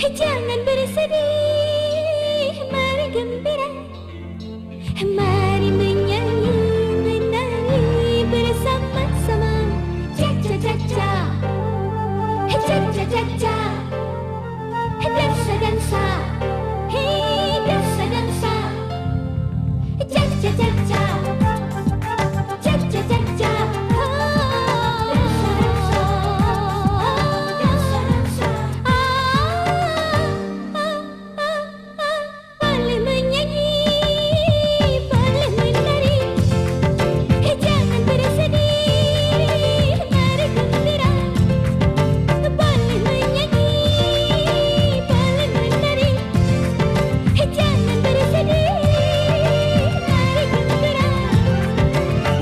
Jangan bersedih, mari gembira, mari menyanyi, menari bersama-sama. Cha-cha-cha-cha, cha-cha-cha-cha, dansa-dansa, hey dansa-dansa. Cha-cha-cha-cha, cha-cha-cha-cha, dansa-dansa, boleh menyanyi, boleh menari, jangan bersedih, mari gembira, boleh menyanyi, boleh menari, jangan bersedih, mari gembira,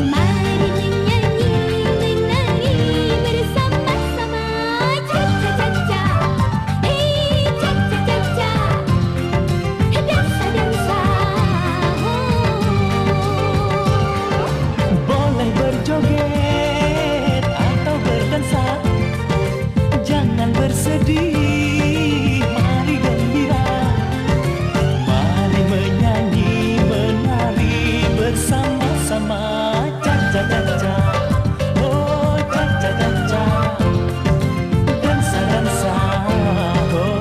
mari menyanyi, menari bersama-sama. Cha-cha-cha-cha, hey cha-cha-cha-cha, dansa-dansa. Boleh berjoget atau berdansa, jangan bersedih, mari gembira, mari menyanyi, menari bersama-sama. Cha-cha-cha-cha, oh cha-cha-cha-cha, dansa-dansa, oh.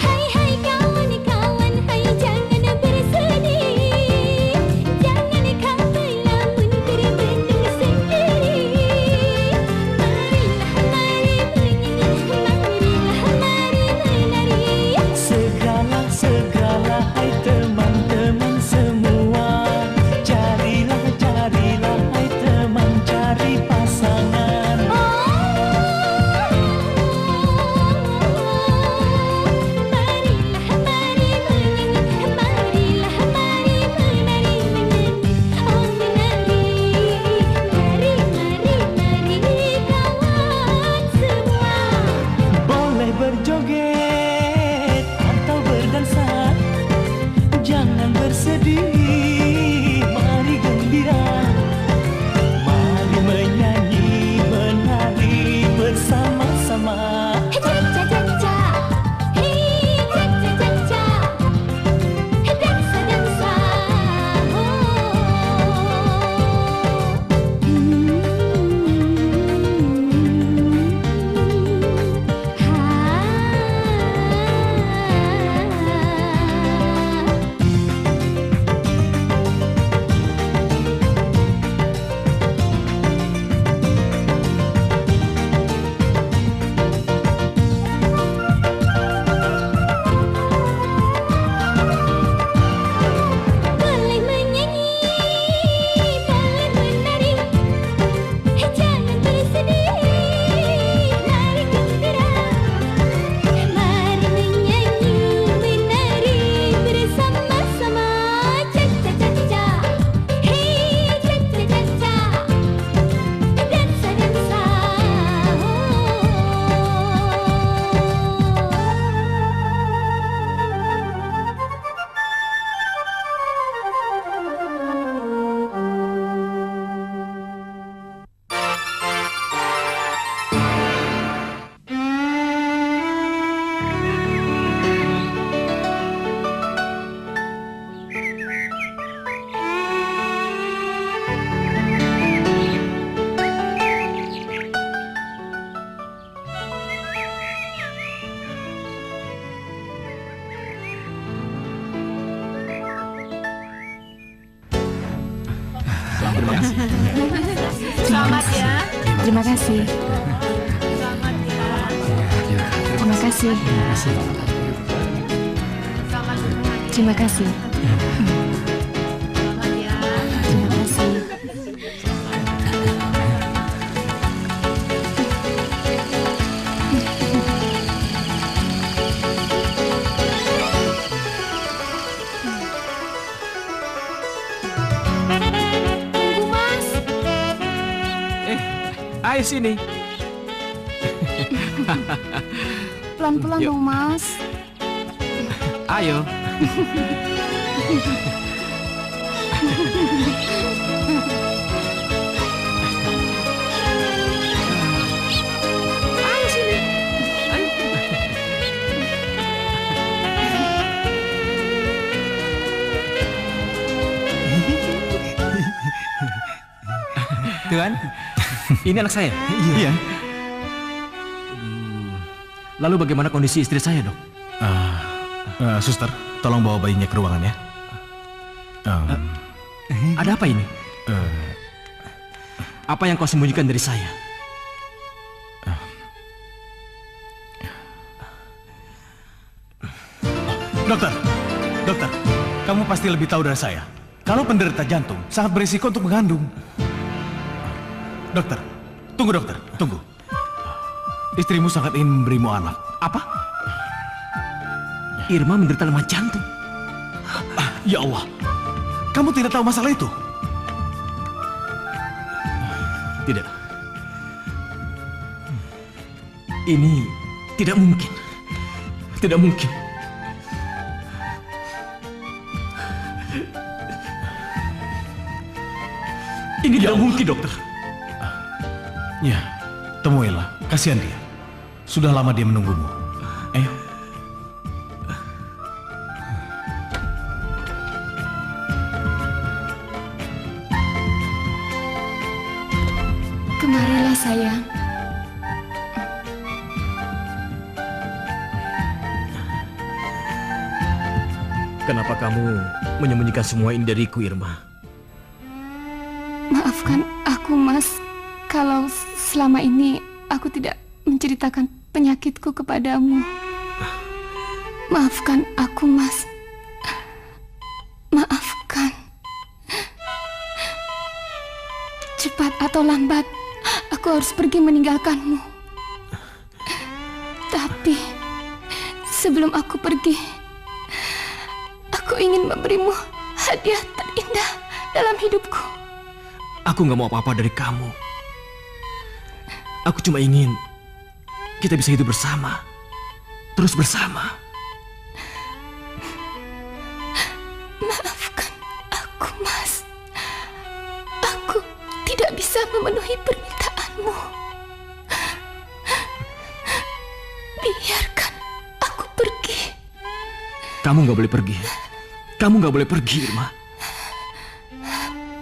Hai hai kawan-kawan, hai jangan bersedih, jangan kau melamun terbendung sendiri. Marilah mari menyanyi, marilah mari menari. Segala hai teman-teman semua, carilah hai teman, cari pasangan. Marilah mari menyanyi, marilah mari menari, oh menari, mari kawan semua. Boleh berjoget atau berdansa, jangan bersedih, mari gembira, mari menyanyi, menari bersama-sama. Cha-cha-cha-cha, hey cha-cha-cha-cha, dansa-dansa. Boleh menyanyi, boleh menari, jangan bersedih, mari gembira, mari menyanyi, menari bersama-sama. Cha-cha-cha-cha, hey cha-cha-cha-cha, dansa-dansa. Selamat ya. Terima kasih. Selamat ya. Terima kasih. Selamat semuanya. Terima kasih. Selamat ya. Tunggu, Mas. Ayo sini. Pelan-pelan Yuk. dong, Mas. Ayo. Ayo sini. Ayo. Tuan, Ini anak saya. iya. Lalu bagaimana kondisi istri saya, Dok? Suster, tolong bawa bayinya ke ruangan ya. Ada apa ini? eh, Apa yang kau sembunyikan dari saya? Dokter, kamu pasti lebih tahu dari saya. Kalau penderita jantung sangat berisiko untuk mengandung. Dokter, tunggu. Istrimu sangat ingin memberimu anak. Apa? Irma menderita lemah jantung. Ya Allah, kamu tidak tahu masalah itu? Tidak. Ini tidak mungkin. Tidak mungkin. Ini tidak mungkin, dokter. Ya, temuilah. Kasihan dia. Sudah lama dia menunggumu. Ayo. Kemarilah, sayang. Kenapa kamu menyembunyikan semua ini dariku, Irma? Maafkan aku, Mas. Kalau selama ini aku tidak menceritakan penyakitku kepadamu. Maafkan aku, Mas. Maafkan. Cepat atau lambat, aku harus pergi meninggalkanmu. Tapi sebelum aku pergi, aku ingin memberimu hadiah terindah dalam hidupku. Aku nggak mau apa-apa dari kamu. Aku cuma ingin kita bisa hidup bersama, terus bersama. Maafkan aku, Mas. Aku tidak bisa memenuhi permintaanmu. Biarkan aku pergi. Kamu nggak boleh pergi. Kamu nggak boleh pergi, Irma.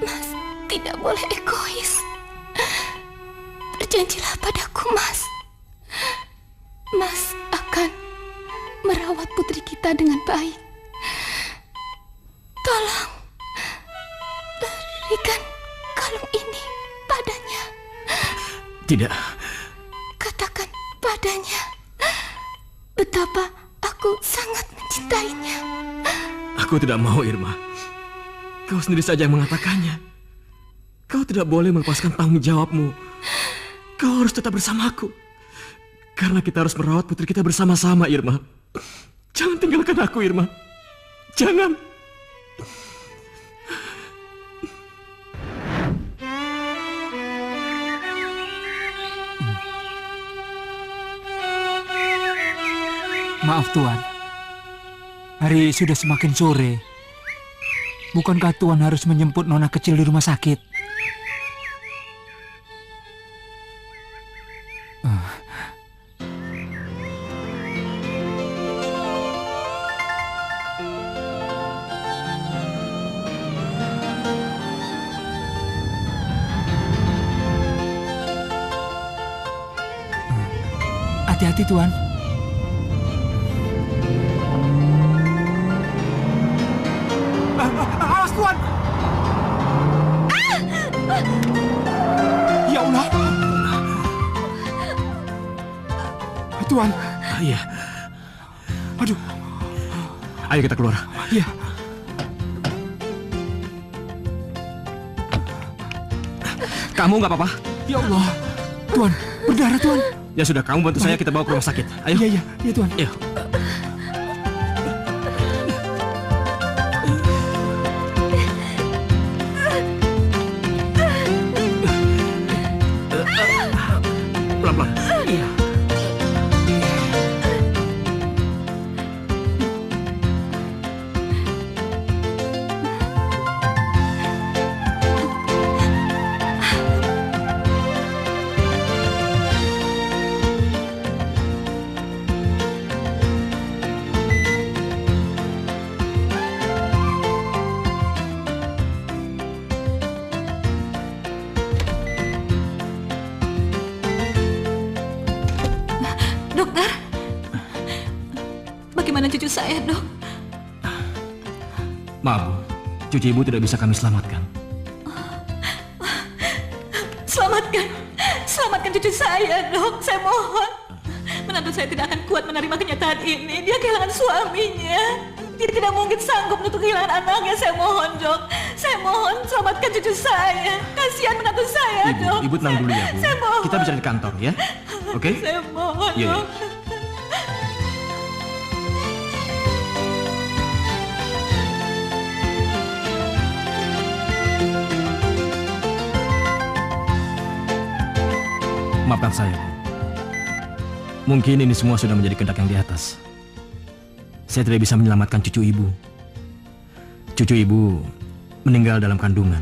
Mas tidak boleh egois. Berjanjilah padaku, Mas. Mas akan merawat putri kita dengan baik. Tolong berikan kalung ini padanya. Tidak. Katakan padanya betapa aku sangat mencintainya. Aku tidak mau, Irma. Kau sendiri saja yang mengatakannya. Kau tidak boleh melepaskan tanggung jawabmu. Kau harus tetap bersamaku. Karena kita harus merawat putri kita bersama-sama, Irma. Jangan tinggalkan aku, Irma. Jangan. Maaf Tuan, hari sudah semakin sore. Bukankah Tuan harus menjemput nona kecil di rumah sakit? Hati-hati Tuan. Awas Tuan! Ya Allah! Tuan, Iya. aduh, Ayo kita keluar. iya. Kamu nggak apa-apa? Ya Allah, Tuan, berdarah Tuan. Ya sudah, kamu bantu saya, kita bawa ke rumah sakit. Ayo. Iya, Tuan. Ayo. Pelan-pelan. Iya. Dokter, bagaimana cucu saya, Dok? Maaf, Bu. Cucu Ibu tidak bisa kami selamatkan. Selamatkan cucu saya, Dok. Saya mohon. Menantu saya tidak akan kuat menerima kenyataan ini. Dia kehilangan suaminya. Dia tidak mungkin sanggup untuk kehilangan anaknya. Saya mohon, Dok. Saya mohon selamatkan cucu saya. Kasihan menantu saya, Dok. Ibu tenang dulu ya, Bu. Saya mohon. Kita bicara di kantor ya. Oke? Saya mohon, Iya, iya. Dok. Maafkan saya, Bu. Mungkin ini semua sudah menjadi kehendak yang di atas. Saya tidak bisa menyelamatkan cucu Ibu. Cucu Ibu meninggal dalam kandungan.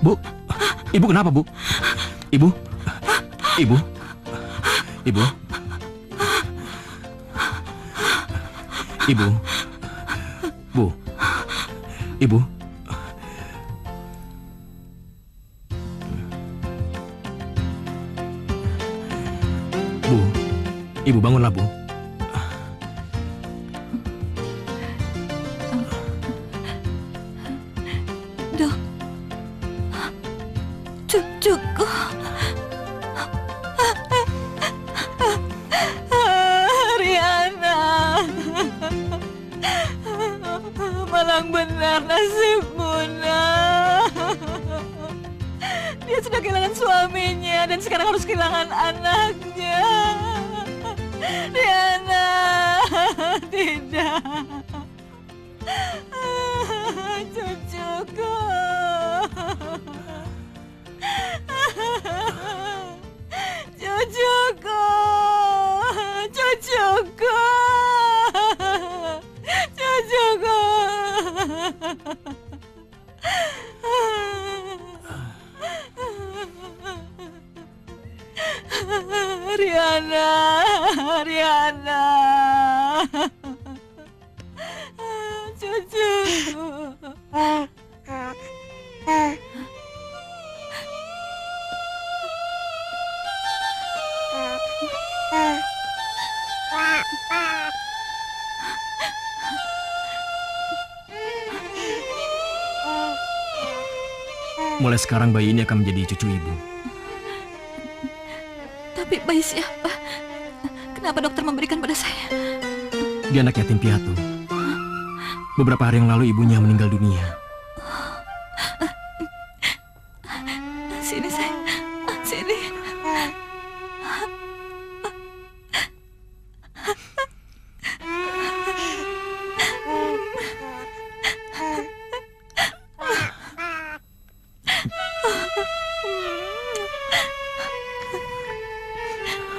Bu, Ibu kenapa, Bu? Ibu? Ibu? Ibu? Ibu? Bu? Ibu? Bu? Ibu bangunlah, Bu. Dok, cucuku. Riana. Malang benar nasibmu, Nak. Dia sudah kehilangan suaminya dan sekarang harus kehilangan anaknya. Riana, tidak. Cucuku. Cucuku. Cucuku. Cucuku. Riana, Riana. Cucuku. Mulai sekarang bayi ini akan menjadi cucu Ibu. Tapi bayi siapa? Kenapa dokter memberikan pada saya? Dia anak yatim piatu. Beberapa hari yang lalu ibunya meninggal dunia. Sini saya, sini.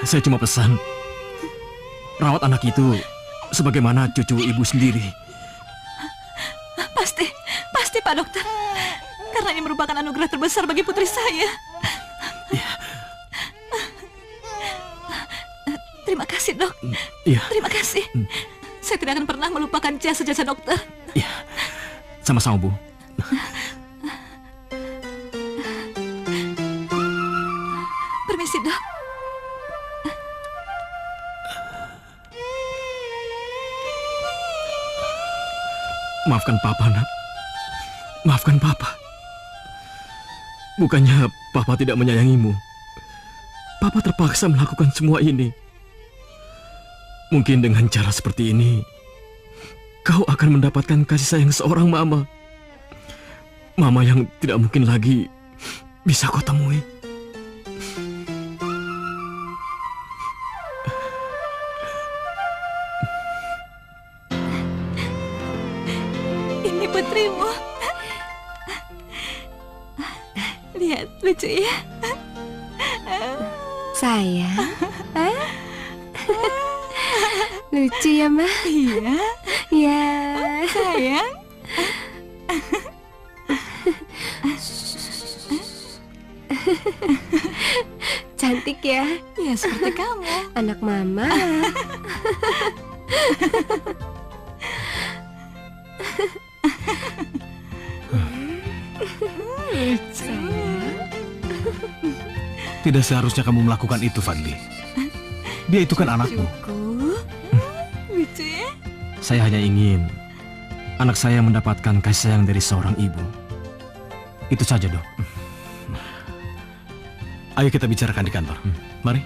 Saya cuma pesan, rawat anak itu sebagaimana cucu Ibu sendiri. Pasti Pak Dokter. Karena ini merupakan anugerah terbesar bagi putri saya. Terima kasih, Dok. Iya. Terima kasih. Saya tidak akan pernah melupakan jasa-jasa dokter. Iya. Sama-sama, Bu. Permisi, Dok. Maafkan Papa, Nak. Maafkan Papa. Bukannya Papa tidak menyayangimu. Papa terpaksa melakukan semua ini. Mungkin dengan cara seperti ini, kau akan mendapatkan kasih sayang seorang mama. Mama yang tidak mungkin lagi bisa kau temui. Ini putrimu. Lihat, lucu ya. Sayang. Lucu ya, Ma? Iya, Ya. sayang. Cantik ya, Ya, seperti kamu. anak Mama. Tidak seharusnya kamu melakukan itu, Fadli. Dia itu kan anakmu. Lucu ya. Saya hanya ingin anak saya mendapatkan kasih sayang dari seorang ibu. Itu saja, Dok. Ayo kita bicarakan di kantor. Mari.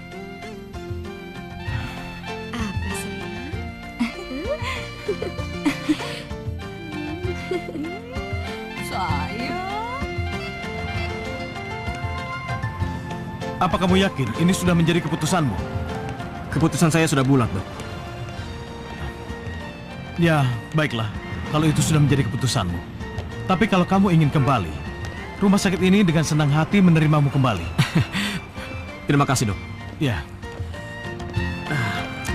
Apa sayang? Sayang. Apa kamu yakin ini sudah menjadi keputusanmu? Keputusan saya sudah bulat, Dok. Ya, baiklah. Kalau itu sudah menjadi keputusanmu. Tapi kalau kamu ingin kembali, rumah sakit ini dengan senang hati menerimamu kembali. Terima kasih, Dok. Ya,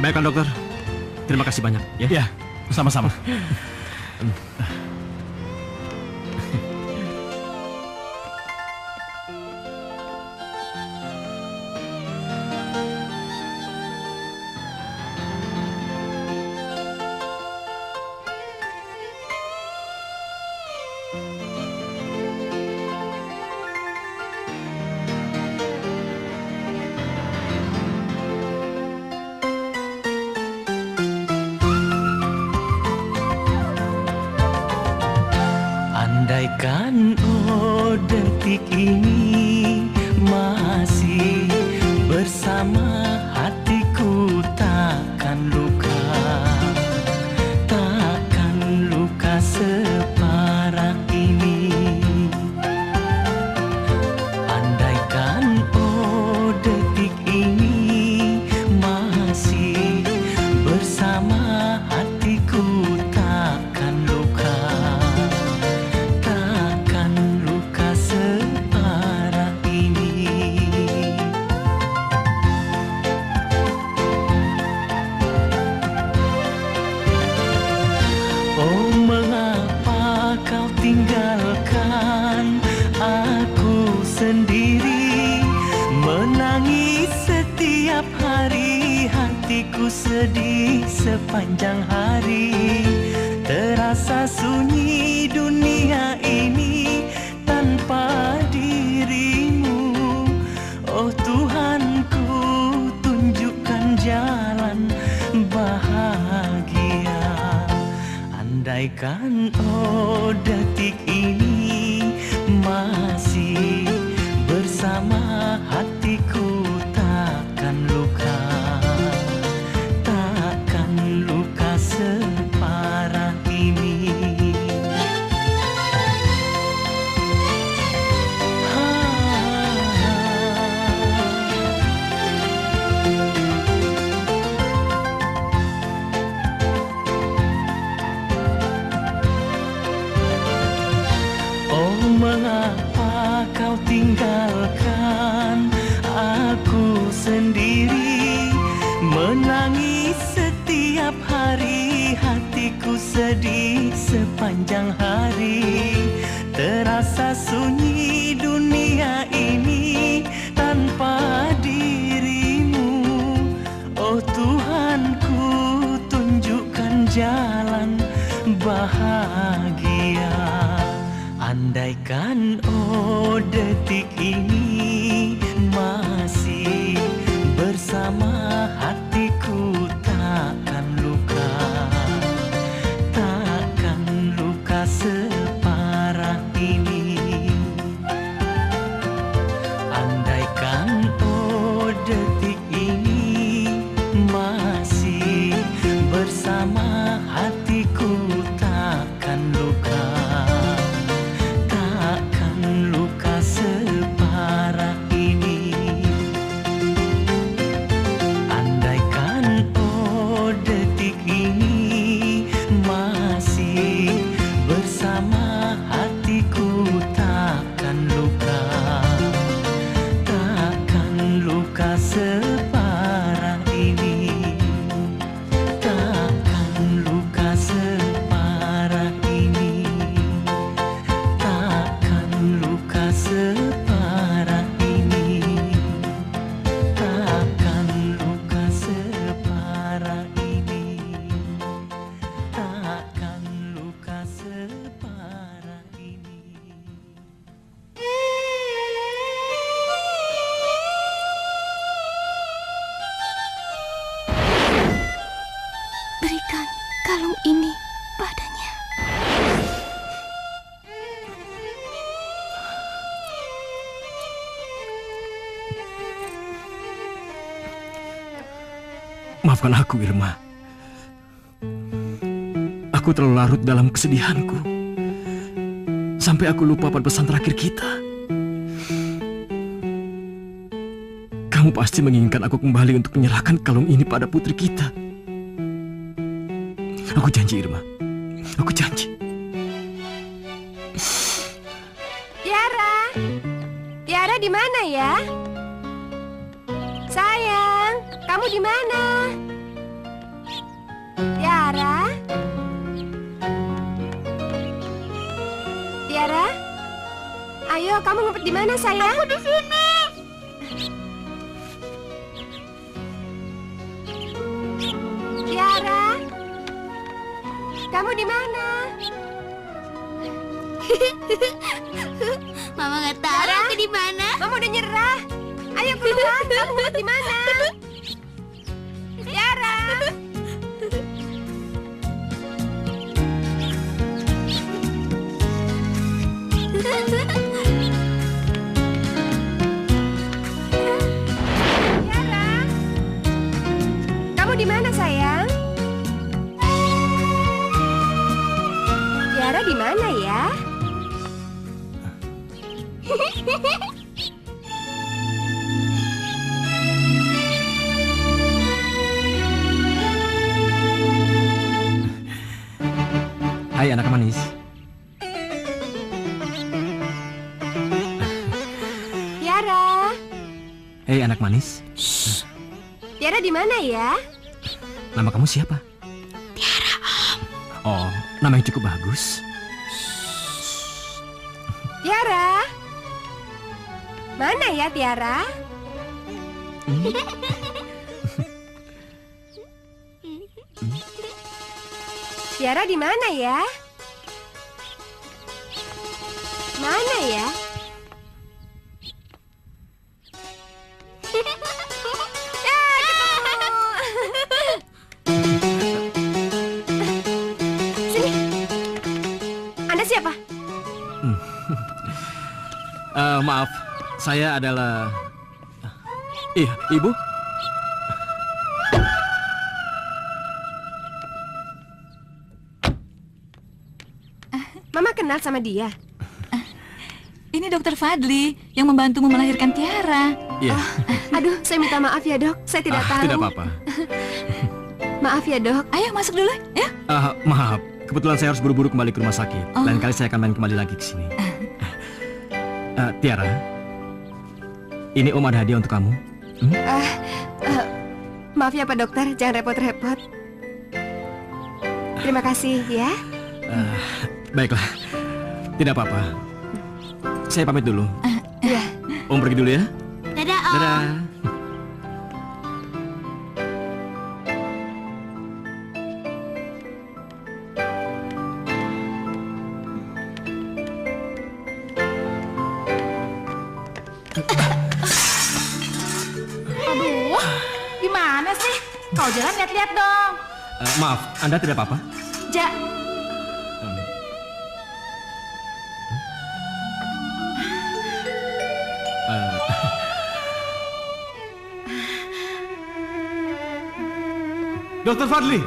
Baiklah, dokter. Terima kasih banyak, ya. ya, sama-sama. Andaikan oh detik ini masih bersama hatiku, takkan luka separah ini. Andaikan oh detik ini masih bersama hatiku, takkan luka separah ini. Oh, mengapa kau tinggalkan aku sendiri, menangis setiap hari, hatiku sedih sepanjang hari. Terasa sunyi dunia ini tanpa dirimu. Oh Tuhanku, tunjukkan jalan bahagia. Andaikan oh detik ini masih bersama hatiku, takkan luka separah ini. Oh, mengapa kau tinggalkan aku sendiri, menangis setiap hari, hatiku sedih sepanjang hari. Terasa sunyi dunia ini tanpa dirimu. Oh Tuhanku, tunjukkan jalan bahagia. Andaikan oh detik ini Maafkan aku, Irma. Aku terlalu larut dalam kesedihanku. Sampai aku lupa pada pesan terakhir kita. Kamu pasti menginginkan aku kembali untuk menyerahkan kalung ini pada putri kita. Aku janji, Irma. Aku janji. Tiara. Tiara di mana ya? Sayang, kamu di mana? Tiara? Tiara? Ayo, kamu ngumpet di mana, sayang? Aku di sini. Tiara? Kamu di mana? Mama nggak tahu aku di mana. Mama udah nyerah. Ayo keluar, kamu ngumpet di mana? Tiara. Tiara. Kamu di mana, sayang? Tiara di mana ya? Hai anak manis. Tiara. Hei anak manis. Tiara di mana ya? Nama kamu siapa? Tiara, Om. Oh, nama yang cukup bagus. Tiara. Mana ya Tiara? Tiara di mana ya? Mana ya? Ya, ketemu. Sini. Anda siapa? Maaf, saya adalah... Iya, Ibu? Mama kenal sama dia. Ini Dokter Fadli yang membantumu melahirkan Tiara. Iya. Aduh, saya minta maaf ya dok, saya tidak tahu. Tidak apa-apa. Maaf ya dok. Ayo masuk dulu ya. Maaf, kebetulan saya harus buru-buru kembali ke rumah sakit. Lain kali saya akan main kembali lagi ke sini. Tiara, ini Om ada hadiah untuk kamu. Maaf ya Pak Dokter, jangan repot-repot. Terima kasih ya. Baiklah, tidak apa-apa. Saya pamit dulu. Ya. Om pergi dulu ya. Dadah, Om. Dadah. Aduh, gimana sih? Kau jalan lihat-lihat dong. Maaf, Anda tidak apa-apa? Ja, Dokter Fadli.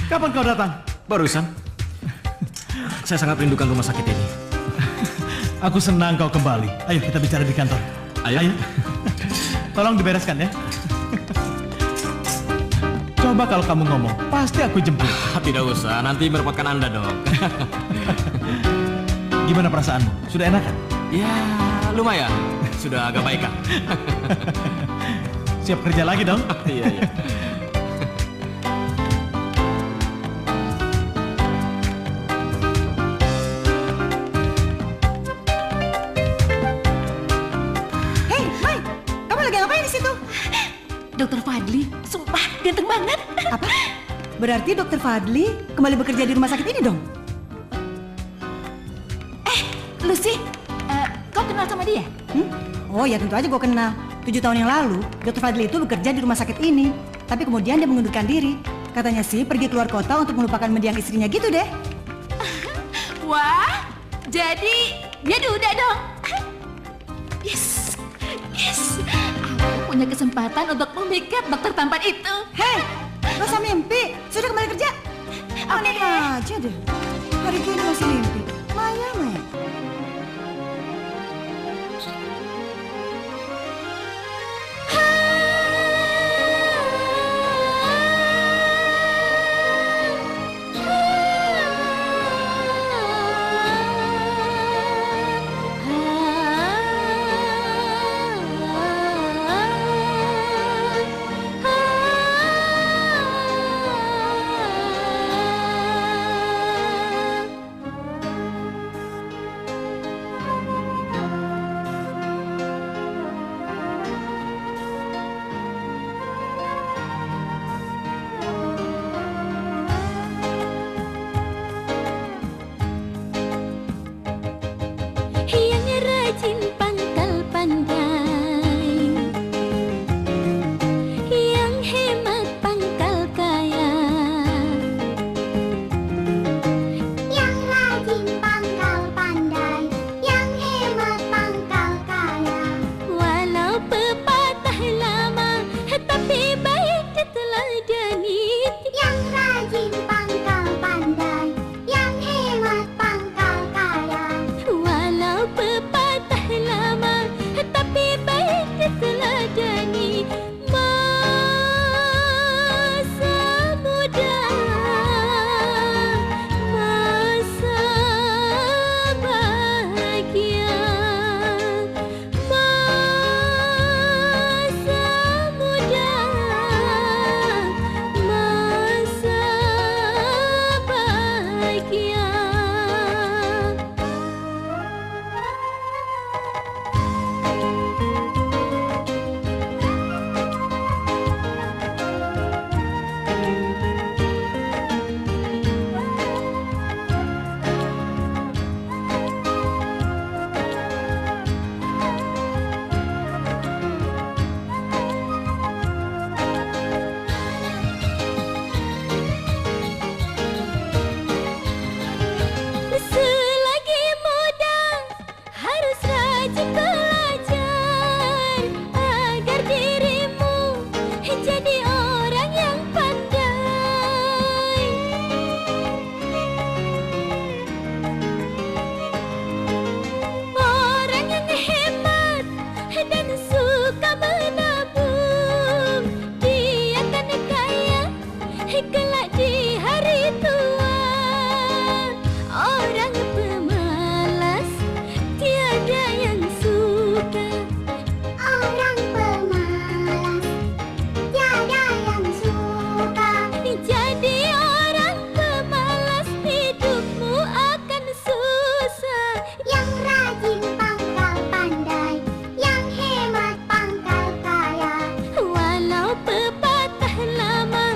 Kapan kau datang? Barusan. Saya sangat merindukan rumah sakit ini. Aku senang kau kembali. Ayo kita bicara di kantor. Ayo. Tolong dibereskan ya. Coba kalau kamu ngomong, pasti aku jemput. Tidak usah, nanti merepotkan Anda dong. Gimana perasaanmu? Sudah enakan? Ya, lumayan. Sudah agak baik kan? Siap kerja lagi dong? Iya. hei, Mai, kamu lagi ngapain di situ? Dokter Fadli, sumpah ganteng banget. Apa? Berarti Dokter Fadli kembali bekerja di rumah sakit ini dong? Lucy, kau kenal sama dia? Oh ya tentu aja gue kenal. 7 tahun yang lalu, Dr. Fadli itu bekerja di rumah sakit ini. Tapi kemudian dia mengundurkan diri. Katanya sih pergi keluar kota untuk melupakan mendiang istrinya gitu deh. Wah, jadi dia duda dong. Yes, aku punya satu-satunya kesempatan untuk memikat dokter tampan itu. Hei, gak usah mimpi. Sudah kembali kerja. Aneh aja deh. Hari ini masih mimpi. Maya. Yang rajin pangkal pandai, yang hemat pangkal kaya, yang rajin pangkal pandai, yang hemat pangkal kaya. Walau pepatah lama, tapi baik diteladani. Yang rajin pangkal pandai, yang hemat pangkal kaya. Walau pepatah lama, tapi baik diteladani. Masa muda, masa bahagia, masa muda, masa bahagia. Selagi muda harus rajin belajar agar dirimu jadi orang yang pandai. Orang yang hemat dan suka menabung, dia akan kaya kelak di hari tua. Orang pemalas tiada yang suka. Orang pemalas tiada yang suka. Jadi orang pemalas hidupmu akan susah. Yang rajin pangkal pandai, yang hemat pangkal kaya. Walau pepatah lama,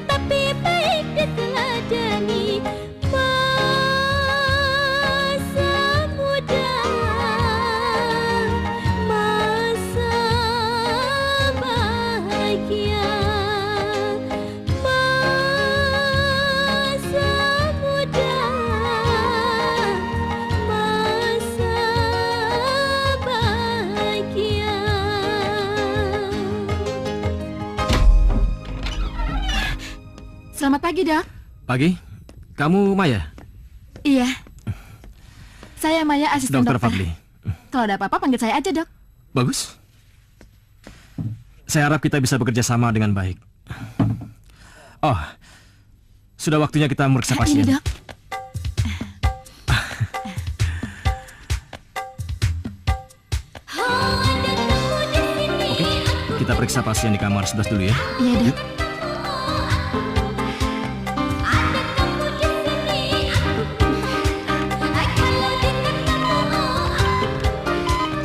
tapi baik diteladani. Masa muda, masa bahagia, masa muda, masa bahagia. Selamat pagi, Dok. Pagi, kamu Maya? Iya. Saya Maya, asisten Dokter dokter. Fadli. Kalau ada apa-apa panggil saya aja, Dok. Bagus. Saya harap kita bisa bekerja sama dengan baik. Oh, sudah waktunya kita memeriksa pasien. Ini, Dok. Oke, kita periksa pasien di kamar 11 dulu ya. Iya, Dok.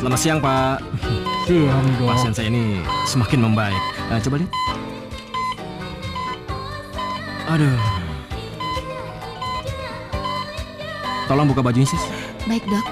Selamat siang, Pak. Siang, Dok. Pasien saya ini semakin membaik. Coba lihat. Aduh. Tolong buka bajunya, Sis. Baik, Dok.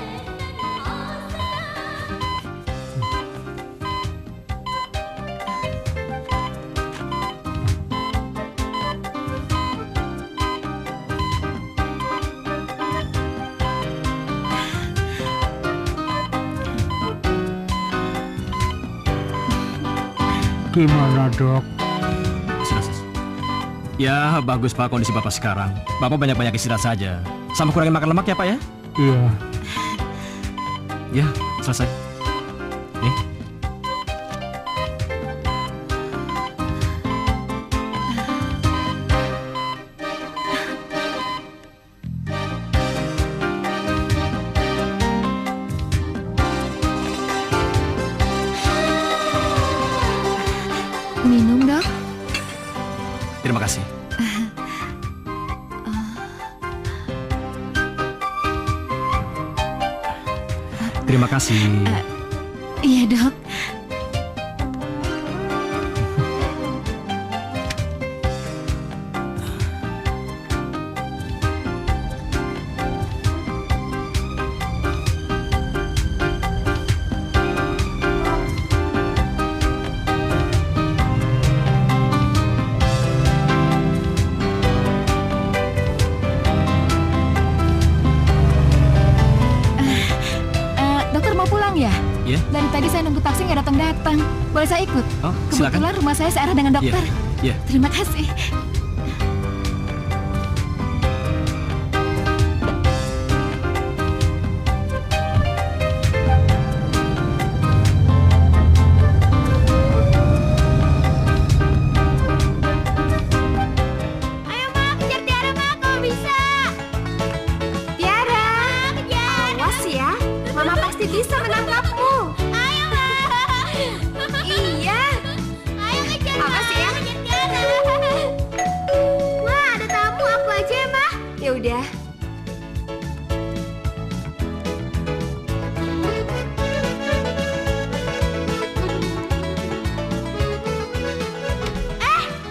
Gimana, Dok? Sudah, Sis. Ya, bagus Pak kondisi Bapak sekarang. Bapak banyak-banyak istirahat saja. Sama kurangin makan lemak ya Pak ya? Iya. Ya, selesai. Nih. Minum, Dok. Terima kasih. Terima kasih. Iya, Dok. Dokter mau pulang ya? Ya. Dari tadi saya nunggu taksi nggak datang-datang. Boleh saya ikut? Oh, silakan. Kebetulan rumah saya searah dengan dokter. Ya. Terima kasih. Ayo Ma, kejar Tiara Ma, kamu bisa. Tiara, awas ya, Mama pasti bisa menangkapmu. Ayo Ma. Iya. Ayo kejar Ma. Awas ya. Kejar Tiara. Wah, ada tamu, aku aja ya Ma. Ya udah.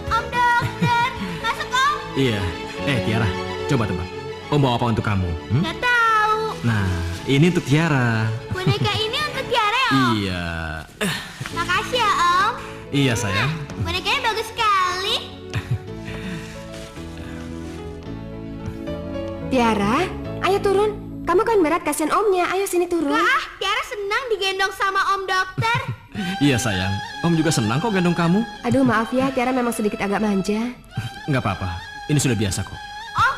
Om Dokter, masuk Om. Iya. Tiara, coba tebak. Om bawa apa untuk kamu? Nggak tahu. Nah, ini untuk Tiara. Boneka ini untuk Tiara ya Om? Iya. Makasih ya Om. Iya sayang. Bonekanya bagus sekali. Tiara, ayo turun. Kamu kan berat, kasihan omnya. Ayo sini turun. Wah, Tiara senang digendong sama Om Dokter. Iya sayang. Om juga senang kok gendong kamu. Aduh maaf ya, Tiara memang sedikit agak manja. Nggak apa-apa. Ini sudah biasa kok. Om,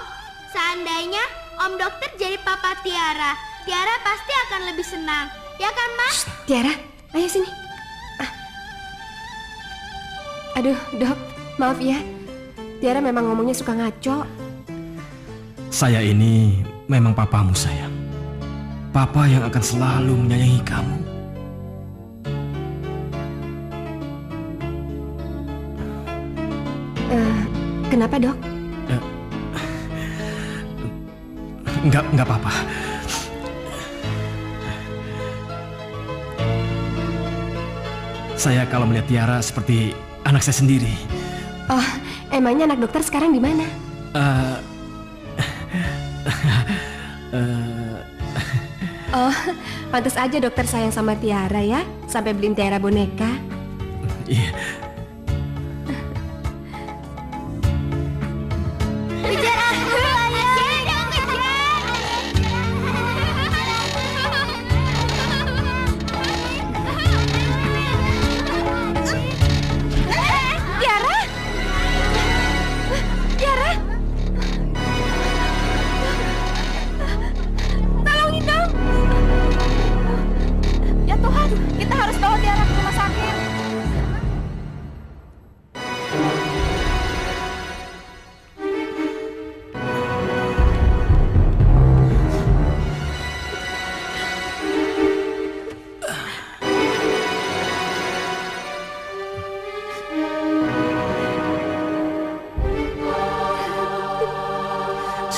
seandainya Om Dokter jadi papa Tiara, Tiara pasti akan lebih senang. Ya kan, Mas? Tiara, ayo sini. Aduh, Dok, maaf ya. Tiara memang ngomongnya suka ngaco. Saya ini memang papamu sayang. Papa yang akan selalu menyayangi kamu. Kenapa, Dok? Nggak apa-apa. Saya kalau melihat Tiara seperti anak saya sendiri. Oh, emangnya anak dokter sekarang di mana? Oh, pantas aja dokter sayang sama Tiara ya, sampai beliin Tiara boneka. Iya. Kejar aku, ayo. Kejar. Tiara? Tiara? Tolongin dong. Ya Tuhan, kita harus bawa Tiara ke rumah sakit.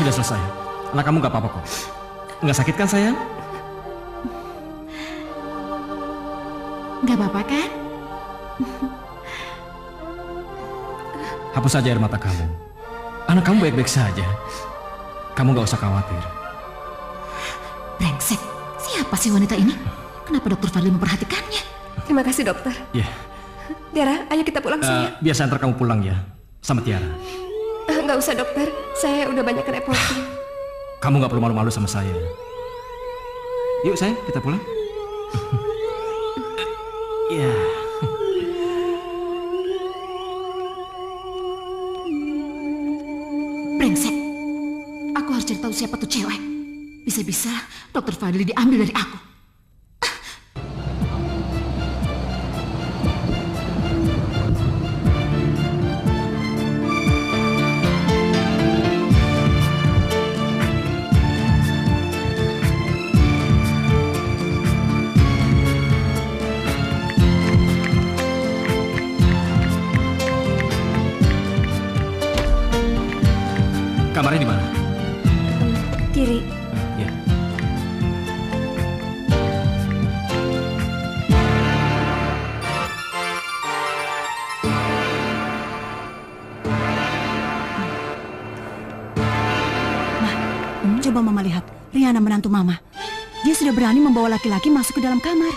Sudah selesai. Anak kamu nggak apa-apa kok. Nggak sakit kan sayang? Nggak apa-apa kan? Hapus saja air mata kamu. Anak kamu baik-baik saja. Kamu nggak usah khawatir. Brengsek, siapa sih wanita ini? Kenapa Dokter Fadli memperhatikannya? Terima kasih dokter. Ya, Tiara, ayo kita pulang sayang. biar saya antar kamu pulang ya, sama Tiara. Nggak usah dokter, saya udah banyak kerepotin. Kamu nggak perlu malu-malu sama saya. Yuk sayang, kita pulang. Ya. cari tahu siapa tuh cewek. Bisa-bisa Dokter Fadli diambil dari aku. Kamarnya di mana? Kiri. Ya. Coba Mama lihat, Riana menantu Mama. Dia sudah berani membawa laki-laki masuk ke dalam kamar.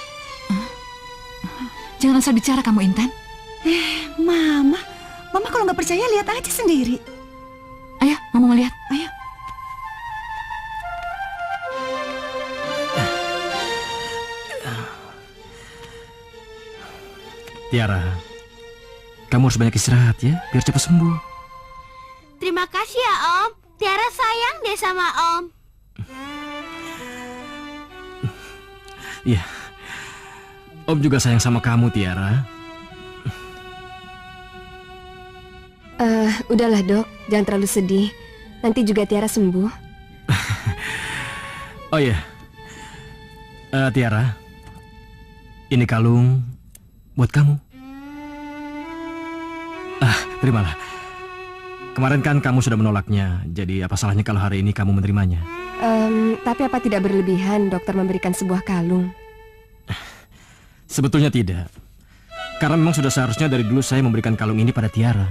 Jangan asal bicara kamu, Intan. Mama kalau nggak percaya lihat aja sendiri. Ayo, Mama mau lihat. Ayo. Tiara, kamu harus banyak istirahat ya, biar cepat sembuh. Terima kasih ya Om. Tiara sayang deh sama Om. Iya, Om juga sayang sama kamu, Tiara. Udahlah dok, jangan terlalu sedih. Nanti juga Tiara sembuh. Oh iya, Tiara, ini kalung buat kamu. Terimalah. Kemarin kan kamu sudah menolaknya, jadi apa salahnya kalau hari ini kamu menerimanya? Tapi apa tidak berlebihan dokter memberikan sebuah kalung? Sebetulnya tidak. Karena memang sudah seharusnya dari dulu saya memberikan kalung ini pada Tiara.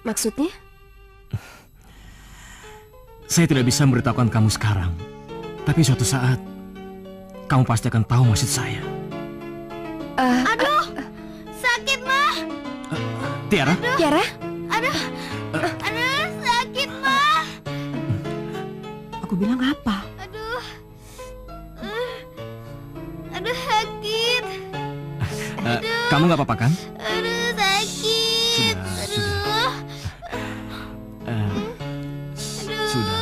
Maksudnya? Saya tidak bisa memberitahukan kamu sekarang. Tapi suatu saat, kamu pasti akan tahu maksud saya. Aduh, sakit mah. Tiara? Tiara? Aduh, sakit mah. Aku bilang apa? Aduh sakit. Kamu nggak apa-apa kan? Aduh sakit. Sudah. Sudah.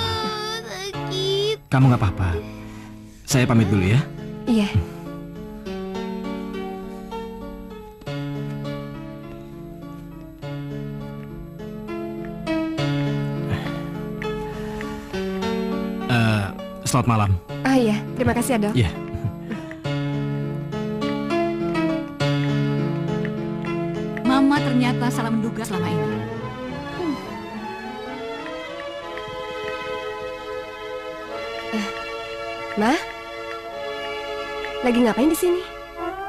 Sakit. Kamu nggak apa-apa. Saya pamit dulu ya. Iya. Selamat malam. Iya, terima kasih ya dok. Iya. Mama ternyata salah menduga selama ini. Ma? Lagi ngapain di sini?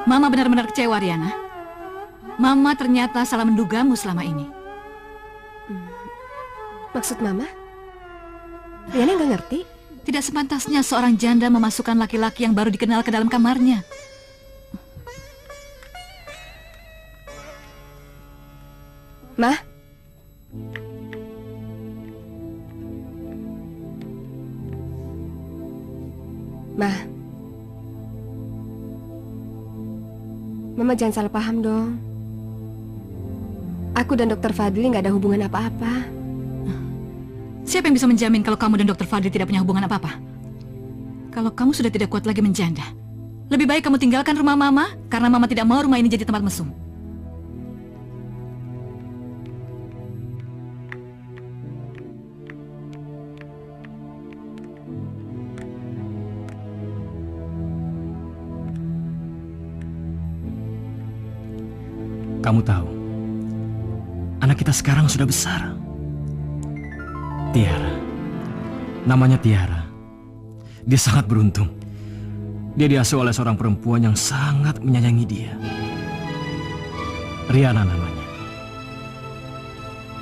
Mama benar-benar kecewa, Riana. Mama ternyata salah mendugamu selama ini. Maksud Mama? Riana nggak ngerti. Tidak sepantasnya seorang janda memasukkan laki-laki yang baru dikenal ke dalam kamarnya. Ma? Ma? Mama jangan salah paham dong. Aku dan Dokter Fadli nggak ada hubungan apa-apa. Siapa yang bisa menjamin kalau kamu dan Dokter Fadli tidak punya hubungan apa-apa? Kalau kamu sudah tidak kuat lagi menjanda, lebih baik kamu tinggalkan rumah Mama, karena Mama tidak mau rumah ini jadi tempat mesum. Kamu tahu, anak kita sekarang sudah besar. Tiara, namanya Tiara. Dia sangat beruntung. Dia diasuh oleh seorang perempuan yang sangat menyayangi dia. Riana namanya.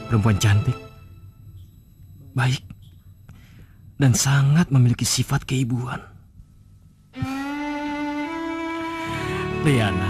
Perempuan cantik, baik, dan sangat memiliki sifat keibuan. Riana.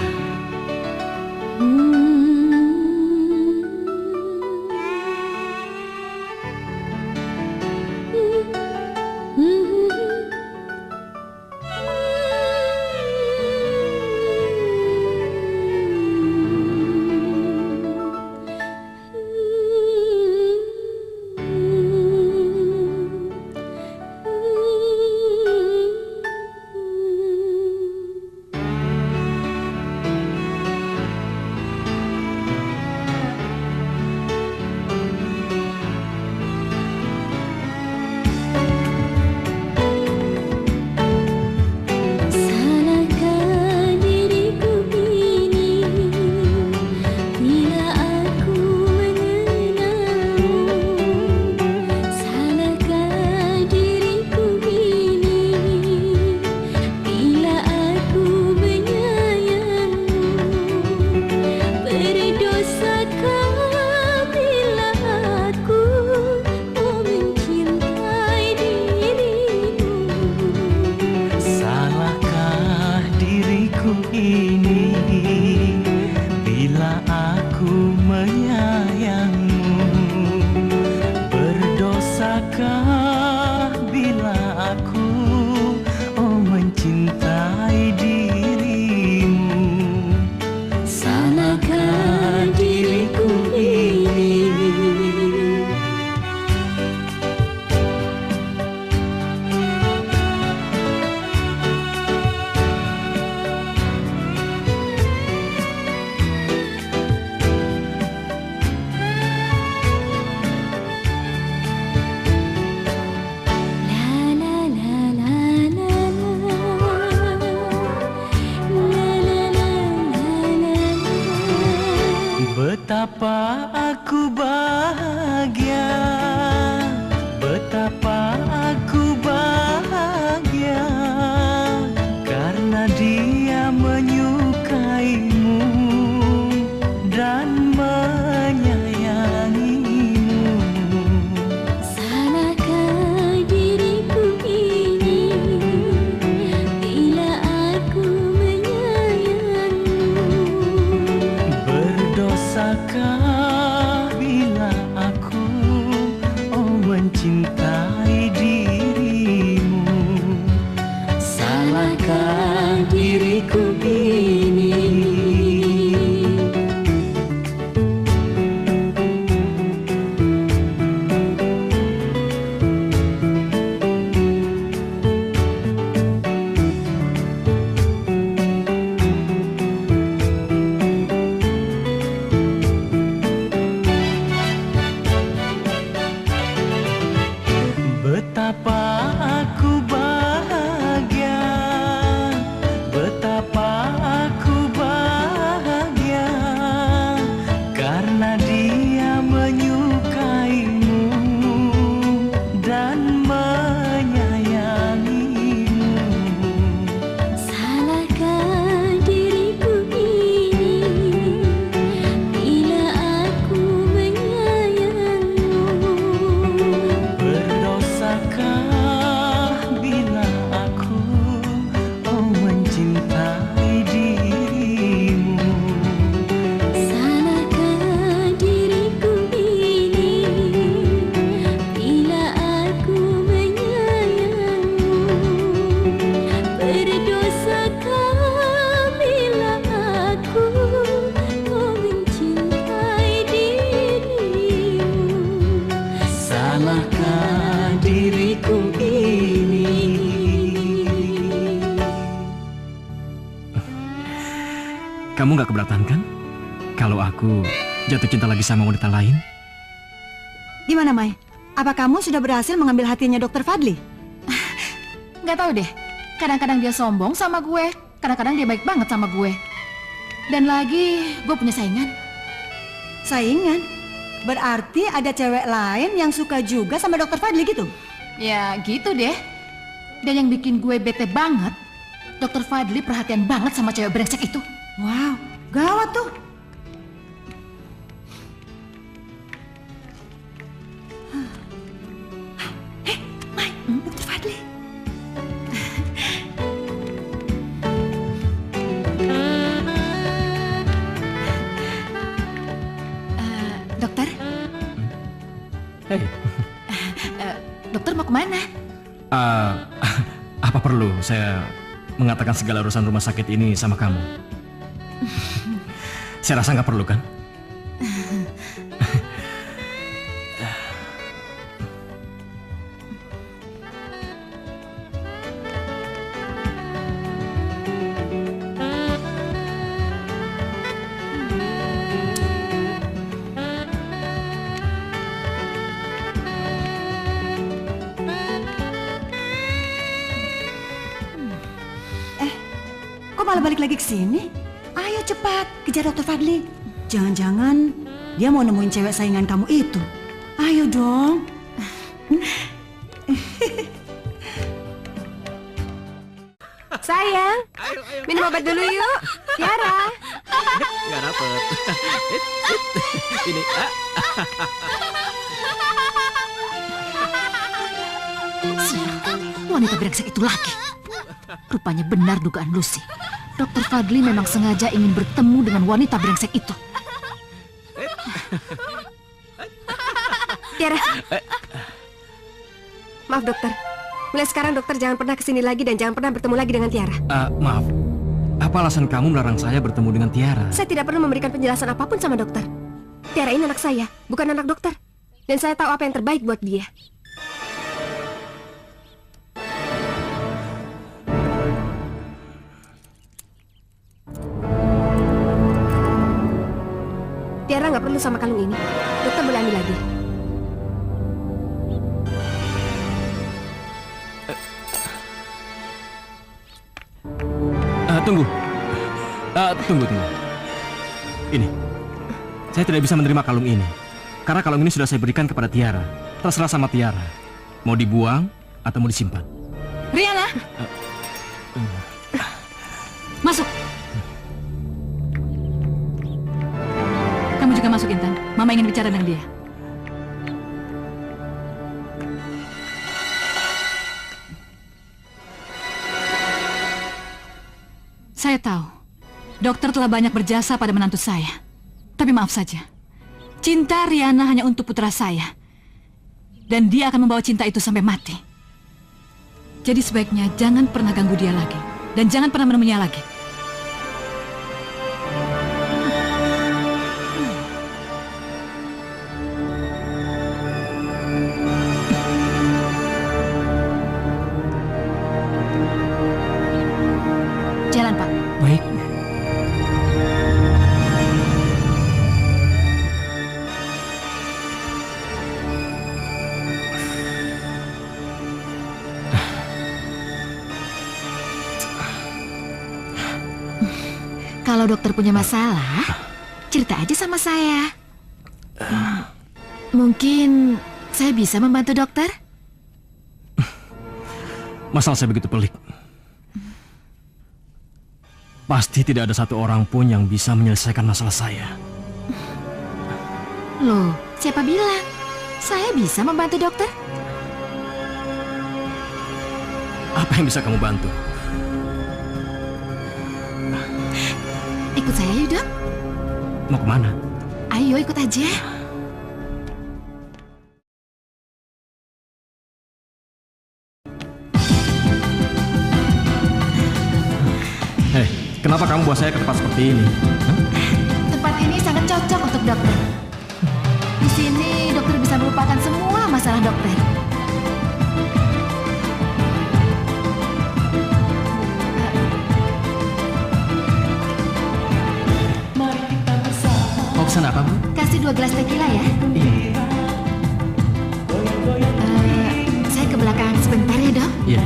ini bila aku menyayangmu? Berdosakah bila aku mencintai dirimu? Salahkah diriku ini? Betapa aku bahagia, betapa aku bahagia, karena dia menyukaimu dan menyayangimu. Salahkah diriku ini bila aku menyayangimu? Berdosakah bila aku mencintai dirimu? Salahkah diriku ini? Betapa aku bahagia, betapa aku bahagia, karena dia menyukaimu dan menyayangimu. Salahkah diriku ini bila aku menyayangimu? Berdosakah bila aku mencintai dirimu? Salahkah diriku ini bila aku menyayangimu? Berdosakah bila aku mencintai dirimu? Salahkah diriku ini? Kamu gak keberatan kan? Kalau aku jatuh cinta lagi sama wanita lain? Gimana, Mai? Apa kamu sudah berhasil mengambil hatinya Dr. Fadli? Nggak tahu deh. Kadang-kadang dia sombong sama gue, kadang-kadang dia baik banget sama gue. Dan lagi, gue punya saingan. Saingan? Berarti ada cewek lain yang suka juga sama Dr. Fadli gitu? Ya gitu deh. Dan yang bikin gue bete banget, Dr. Fadli perhatian banget sama cewek brengsek itu. Wow, gawat tuh. Mai, Dr. Fadli. Dokter, Hei, dokter mau kemana? apa perlu saya mengatakan segala urusan rumah sakit ini sama kamu? Saya rasa nggak perlu kan? Kok malah balik lagi ke sini? Ayo cepat, kejar Dr. Fadli. Jangan-jangan dia mau nemuin cewek saingan kamu itu. Ayo dong. Sayang, minum obat dulu yuk. Tiara. Nggak dapet. Ini. Sial, wanita brengsek itu lagi. Rupanya benar dugaan Lucy. Dokter Fadli memang sengaja ingin bertemu dengan wanita brengsek itu. Tiara. Maaf dokter. Mulai sekarang dokter jangan pernah kesini lagi dan jangan pernah bertemu lagi dengan Tiara. Maaf, apa alasan kamu melarang saya bertemu dengan Tiara? Saya tidak perlu memberikan penjelasan apapun sama dokter. Tiara ini anak saya, bukan anak dokter. Dan saya tahu apa yang terbaik buat dia. Tiara nggak perlu sama kalung ini. Dokter boleh ambil lagi. Tunggu. Ini, saya tidak bisa menerima kalung ini. Karena kalung ini sudah saya berikan kepada Tiara. Terserah sama Tiara. Mau dibuang atau mau disimpan. Riana! Masuk. Kamu juga masuk, Intan. Mama ingin bicara dengan dia. Saya tahu, dokter telah banyak berjasa pada menantu saya. Tapi maaf saja, cinta Riana hanya untuk putra saya. Dan dia akan membawa cinta itu sampai mati. Jadi sebaiknya jangan pernah ganggu dia lagi. Dan jangan pernah menemuinya lagi. Jalan, Pak. Baik. Kalau dokter punya masalah, cerita aja sama saya. Mungkin saya bisa membantu dokter? Masalah saya begitu pelik. Pasti tidak ada satu orang pun yang bisa menyelesaikan masalah saya. Loh, siapa bilang? Saya bisa membantu dokter? Apa yang bisa kamu bantu? Ikut saya yuk, Dok. Mau kemana? Ayo ikut aja. Hei, kenapa kamu bawa saya ke tempat seperti ini? Tempat ini sangat cocok untuk dokter. Di sini dokter bisa melupakan semua masalah dokter. Mau pesan apa, Bu? Kasih 2 gelas tequila ya. Saya ke belakang sebentar ya, Dok. Iya.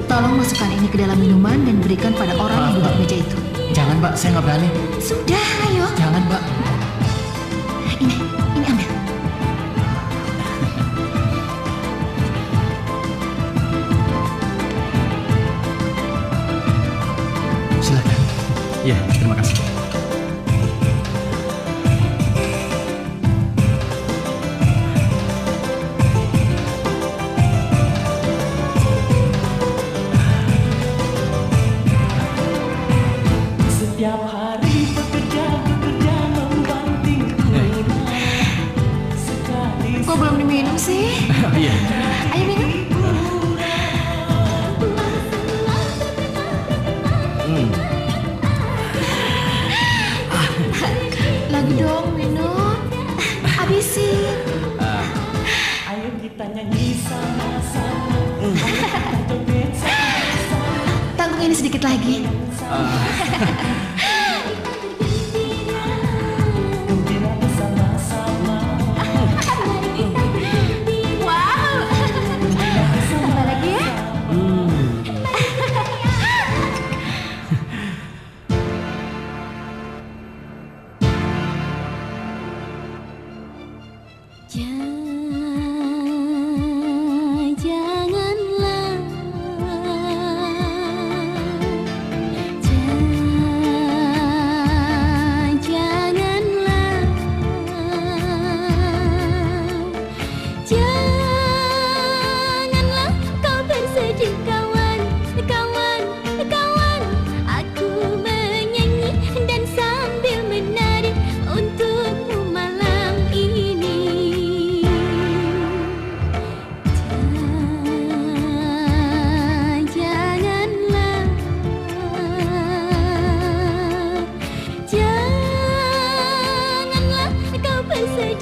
Tolong masukkan ini ke dalam minuman dan berikan pada orang yang duduk meja itu. Jangan, Mbak. Saya nggak berani. Sudah, ayo. Jangan, Mbak. Ini ambil. Silakan. Iya, terima kasih. Setiap hari bekerja membanting sekali. Kok belum diminum sih? Iya. Ayo minum. Lagi dong minum. Habisin. Ayo kita nyanyi sama-sama. Kita joget sama-sama. Tanggung ini sedikit lagi. Gembira bersama-sama. Wow. Tambah lagi ya. Janganlah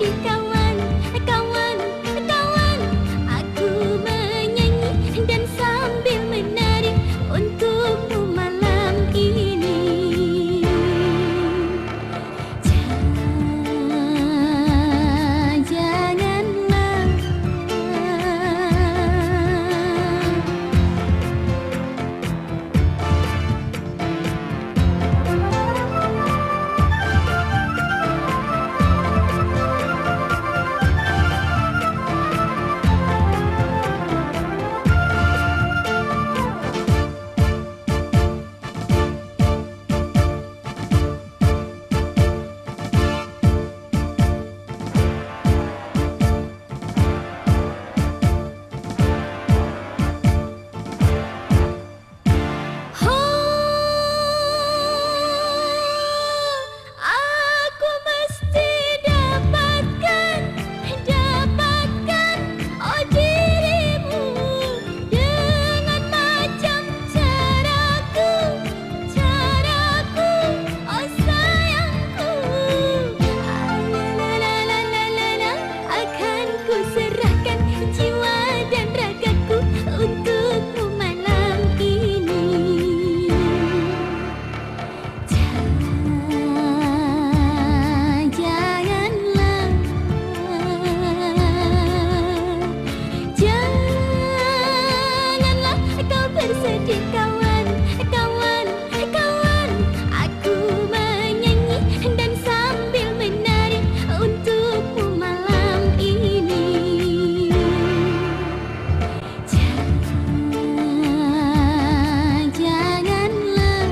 bersedih kawan, kawan, kawan. Aku menyanyi dan sambil menari untukmu malam ini. Janganlah aku mesti dapatkan oh dirimu dengan macam caraku, oh sayangku. Akan ku serahkan jiwa dan ragaku untukmu malam ini. Janganlah kau bersedih kawan, kawan, kawan. Aku menyanyi dan sambil menari untukmu malam ini. Janganlah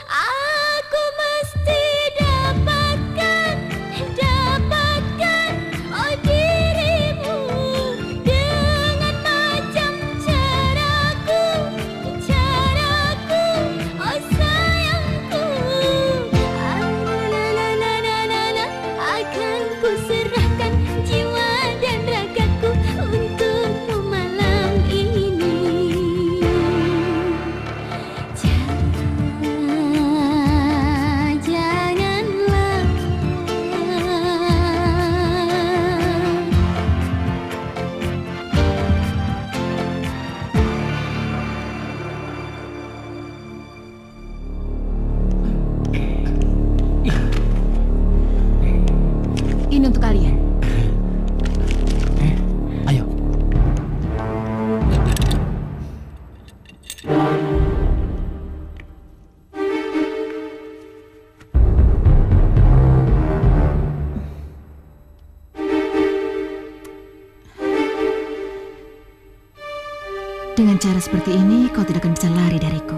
aku mesti dapatkan oh dirimu dengan macam caraku, oh sayangku. Akan ku serahkan jiwa dan ragaku untukmu malam ini. Janganlah Ini untuk kalian. Ayo. Dengan cara seperti ini, kau tidak akan bisa lari dariku.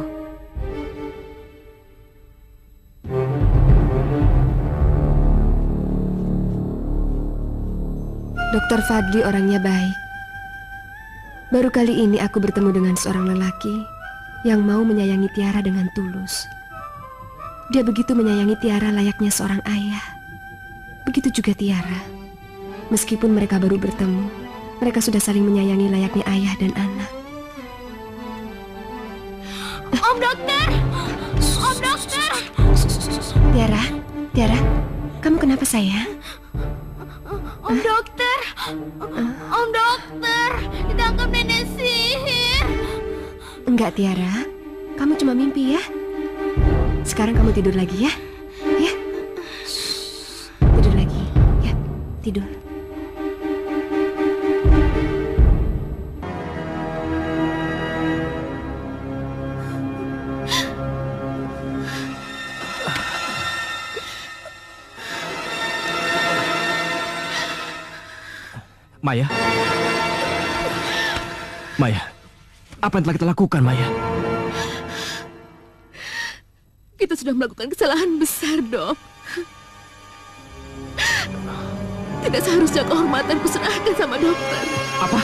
Dr. Fadli orangnya baik. Baru kali ini aku bertemu dengan seorang lelaki yang mau menyayangi Tiara dengan tulus. Dia begitu menyayangi Tiara layaknya seorang ayah. Begitu juga Tiara. Meskipun mereka baru bertemu, mereka sudah saling menyayangi layaknya ayah dan anak. Om dokter, Om dokter. Tiara, Tiara, kamu kenapa sayang? Om dokter, Om dokter, ditangkap nenek sihir. Enggak Tiara, kamu cuma mimpi ya. Sekarang kamu tidur lagi ya. Ya. Tidur lagi. Ya, tidur. Maya. Maya. Apa yang telah kita lakukan, Maya? Kita sudah melakukan kesalahan besar, Dok. Tidak seharusnya kehormatanku serahkan sama dokter. Apa?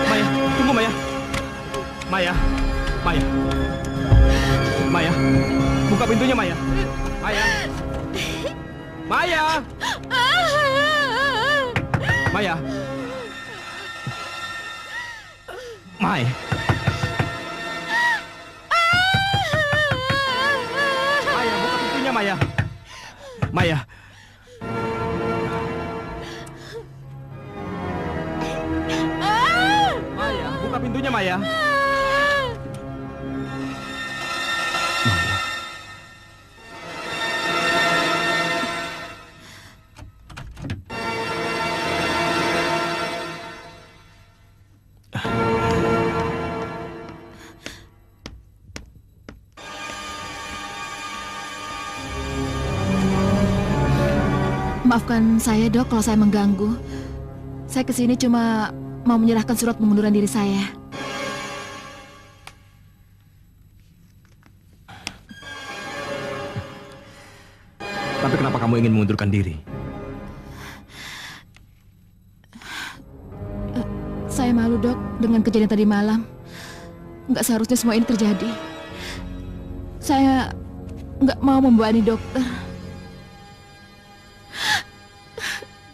Maya, tunggu Maya. Maya. Maya, buka pintunya Maya. Maya. Maya. Maya. Maya. Maya, buka pintunya Maya. Maya. Maya, buka pintunya Maya. Maafkan saya, Dok, kalau saya mengganggu. Saya kesini cuma mau menyerahkan surat pengunduran diri saya. Tapi kenapa kamu ingin mengundurkan diri? Saya malu, Dok, dengan kejadian tadi malam. Nggak seharusnya semua ini terjadi. Saya nggak mau membebani dokter.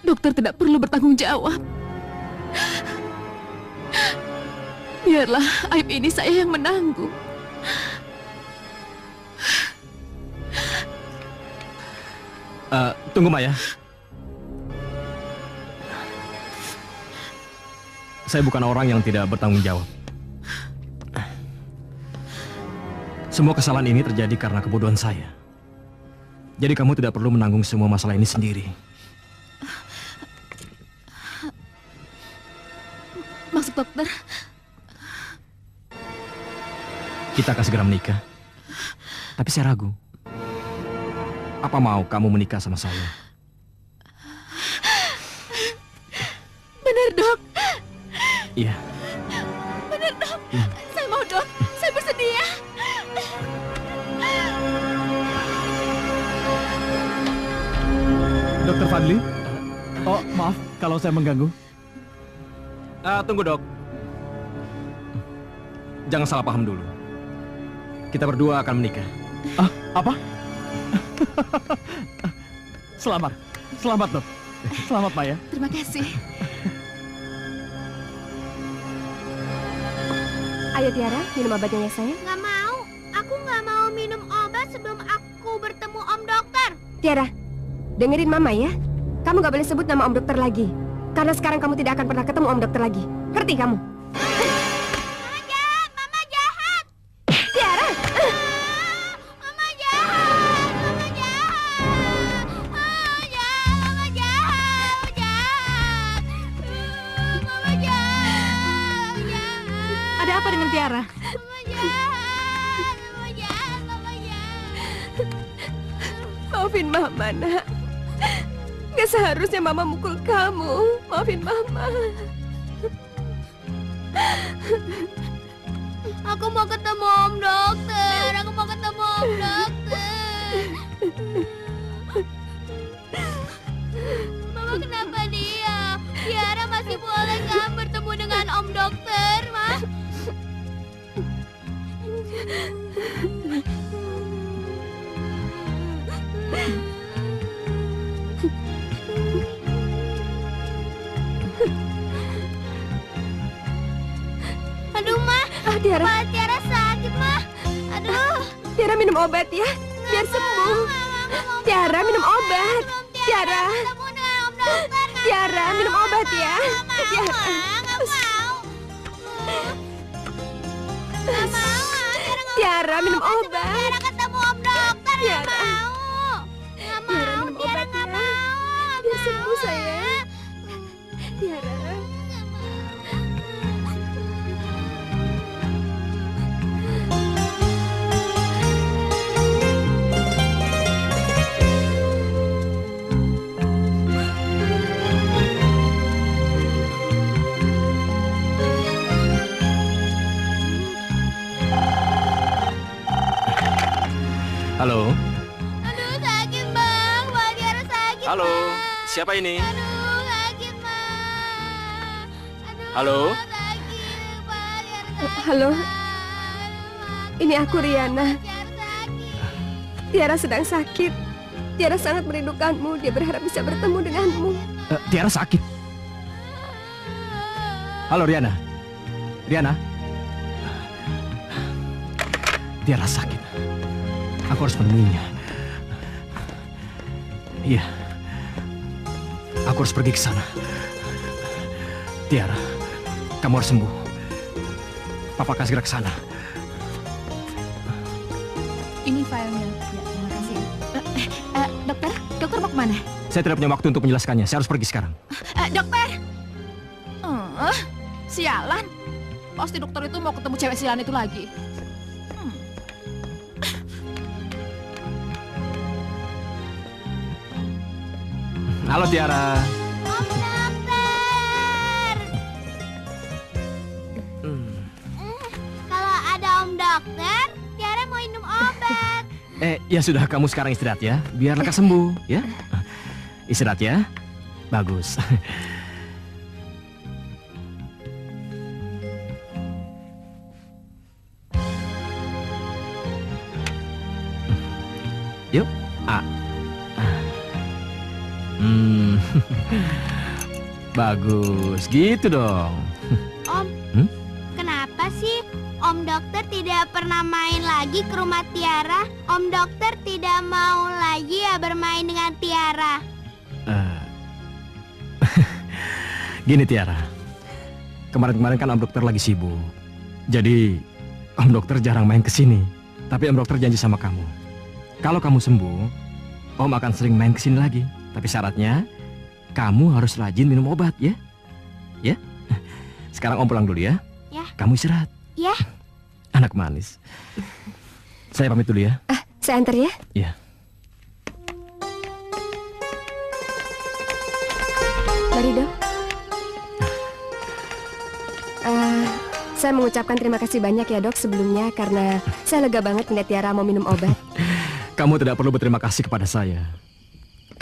Dokter tidak perlu bertanggung jawab. Biarlah aib ini saya yang menanggung. Tunggu Maya. Saya bukan orang yang tidak bertanggung jawab. Semua kesalahan ini terjadi karena kebodohan saya. Jadi kamu tidak perlu menanggung semua masalah ini sendiri. Maksud dokter? Kita akan segera menikah. Tapi saya ragu. Apa mau kamu menikah sama saya? Benar, Dok. Iya. Benar, Dok. Saya mau, Dok. Saya bersedia. Dokter Fadli? Oh, maaf kalau saya mengganggu. Tunggu dok. Jangan salah paham dulu. Kita berdua akan menikah. Apa? Selamat. Selamat dok. Selamat Maya. Terima kasih. Ayo Tiara, minum obatnya ya sayang. Nggak mau. Aku nggak mau minum obat sebelum aku bertemu Om Dokter. Tiara, dengerin Mama ya. Kamu gak boleh sebut nama Om Dokter lagi. Karena sekarang kamu tidak akan pernah ketemu Om Dokter lagi. Ngerti kamu? Mama jahat, Mama jahat. Tiara! Mama jahat, Mama jahat. Mama jahat, Mama jahat, Mama jahat. Mama jahat. Ada apa dengan Tiara? Mama jahat, Mama jahat, Mama jahat. Maafin Mama, nak. Gak seharusnya Mama mukul kamu. Maafin Mama. Aku mau ketemu Om Dokter. Aku mau ketemu Om Dokter. Mama kenapa diam? Tiara masih boleh kan bertemu dengan Om Dokter, Ma? Aduh, Ma. Tiara. Ma, Tiara sakit, Ma. Aduh. Tiara minum obat ya. Biar sembuh. Tiara minum obat. Tiara. Ketemu dengan Om Dokter. Tiara minum obat ya. Tiara. Nggak mau. Nggak mau, Ma. Tiara minum obat. Tiara ketemu Om Dokter. Nggak Tiara. mau. Nggak Tiara mau. minum Tiara obat nggak ya. mau. Biar sembuh sayang. Tiara. siapa ini? Aduh, sakit, Ma. Aduh, Halo? sakit, Ma. Tiara sakit, Halo, Ma. Aduh, Ma. ini aku Riana. Tiara sakit. Tiara sedang sakit. Tiara sangat merindukanmu. Dia berharap bisa bertemu denganmu. Tiara sakit. Halo Riana. Riana. Tiara sakit. Aku harus menemuinya. Iya. Aku harus pergi ke sana. Tiara, kamu harus sembuh. Papa akan segera ke sana. Ini filenya. Ya, terima kasih. Dokter mau kemana? Saya tidak punya waktu untuk menjelaskannya. Saya harus pergi sekarang. Dokter! Sialan. Pasti dokter itu mau ketemu cewek sialan itu lagi. Halo Tiara. Om dokter. Kalau ada Om dokter, Tiara mau minum obat. Ya sudah, kamu sekarang istirahat ya. Biar lekas sembuh, ya. Istirahat ya. Bagus. Yuk. Bagus, gitu dong. Om, kenapa sih Om dokter tidak pernah main lagi ke rumah Tiara? Om dokter tidak mau lagi ya bermain dengan Tiara. Gini Tiara, kemarin-kemarin kan Om Dokter lagi sibuk. Jadi Om Dokter jarang main ke sini. Tapi Om Dokter janji sama kamu, kalau kamu sembuh, Om akan sering main ke sini lagi. Tapi syaratnya, kamu harus rajin minum obat ya. Ya. Sekarang Om pulang dulu ya. Ya. Kamu istirahat. Ya. Anak manis. Saya pamit dulu ya. Saya antar ya. Ya. Mari dok. Saya mengucapkan terima kasih banyak ya dok sebelumnya karena saya lega banget melihat Tiara mau minum obat. Kamu tidak perlu berterima kasih kepada saya.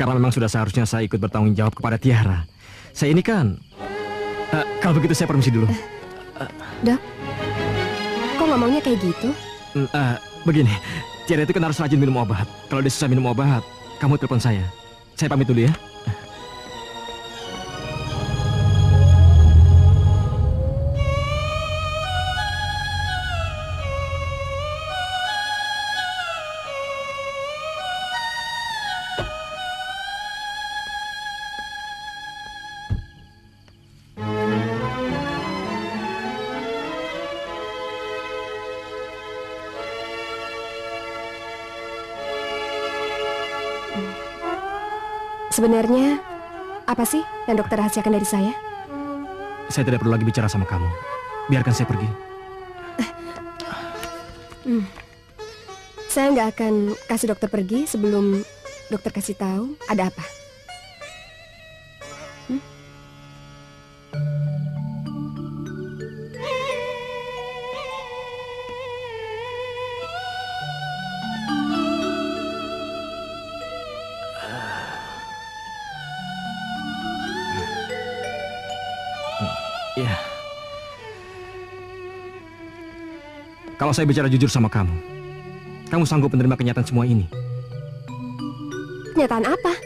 Karena memang sudah seharusnya saya ikut bertanggung jawab kepada Tiara. Saya ini kan... kalau begitu saya permisi dulu. Dok, kok ngomongnya kayak gitu? Begini, Tiara itu kan harus rajin minum obat. Kalau dia susah minum obat, kamu telepon saya. Saya pamit dulu ya. Sebenarnya apa sih yang dokter rahasiakan dari saya? Saya tidak perlu lagi bicara sama kamu. Biarkan saya pergi. Saya nggak akan kasih dokter pergi sebelum dokter kasih tahu ada apa. Ya. Kalau saya bicara jujur sama kamu sanggup menerima kenyataan semua ini? Kenyataan apa?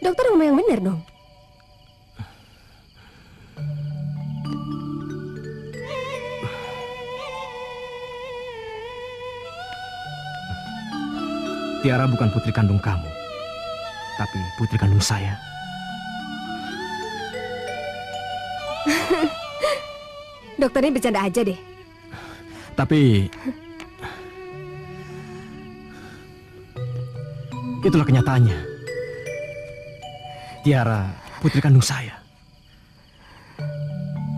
Dokter ngomong yang benar dong. Tiara bukan putri kandung kamu, tapi putri kandung saya. Dokternya bercanda aja deh. Tapi itulah kenyataannya. Tiara putri kandung saya.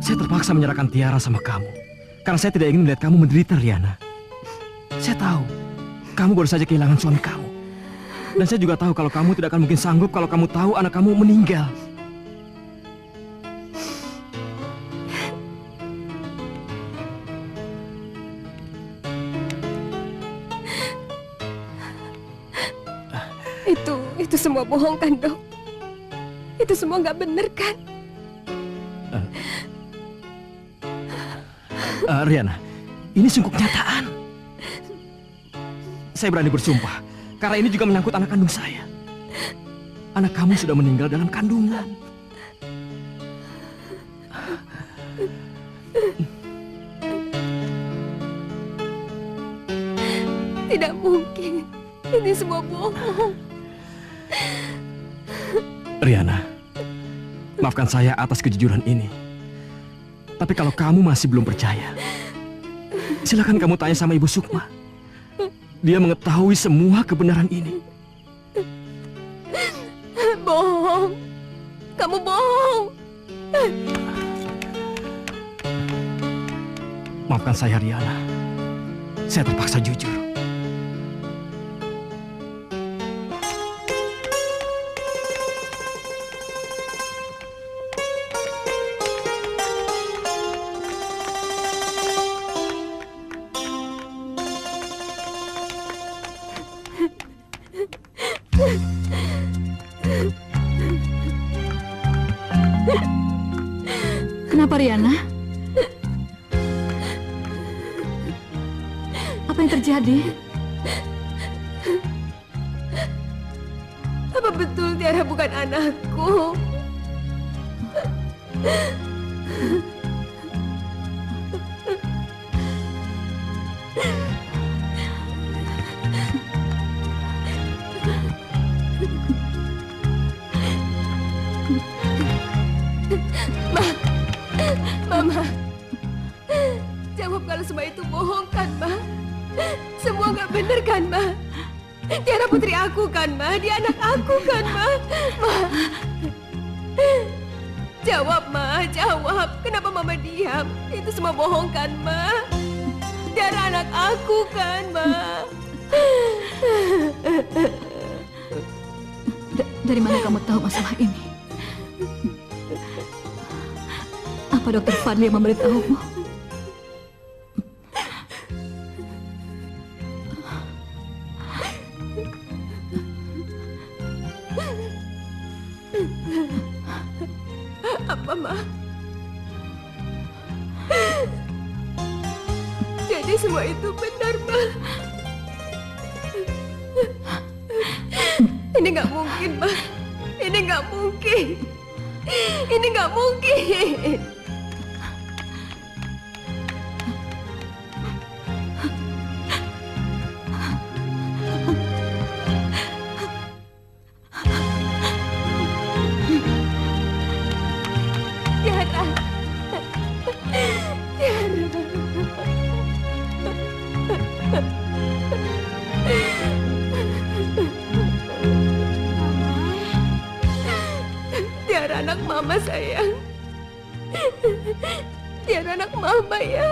Saya terpaksa menyerahkan Tiara sama kamu karena saya tidak ingin melihat kamu menderita, Riana. Saya tahu kamu baru saja kehilangan suami kamu. Dan saya juga tahu kalau kamu tidak akan mungkin sanggup kalau kamu tahu anak kamu meninggal. Itu semua bohong kan dok? Itu semua nggak bener kan? Riana, ini sungguh kenyataan. Saya berani bersumpah, karena ini juga menyangkut anak kandung saya. Anak kamu sudah meninggal dalam kandungan. Tidak mungkin. Ini semua bohong. Riana, maafkan saya atas kejujuran ini. Tapi kalau kamu masih belum percaya, silakan kamu tanya sama Ibu Sukma. Dia mengetahui semua kebenaran ini. Bohong. Kamu bohong. Maafkan saya, Riana. Saya terpaksa jujur. Kenapa, Riana? Apa yang terjadi? Apa betul Tiara bukan anakku? Mama, jawab kalau semua itu bohong kan, Ma? Semua nggak bener kan, Ma? Tiara putri aku kan, Ma? Dia anak aku kan, Ma? Ma, jawab, Ma, jawab. Kenapa Mama diam? Itu semua bohong kan, Ma? Tiara anak aku kan, Ma? Dari mana kamu tahu masalah ini? Apa Dokter Fadli yang memberitahumu? Apa, Ma? Jadi semua itu benar, Ma? Ini nggak mungkin, Ma. Ini nggak mungkin. Ini nggak mungkin. Tiara. Tiara anak Mama, sayang. Tiara anak Mama, ya.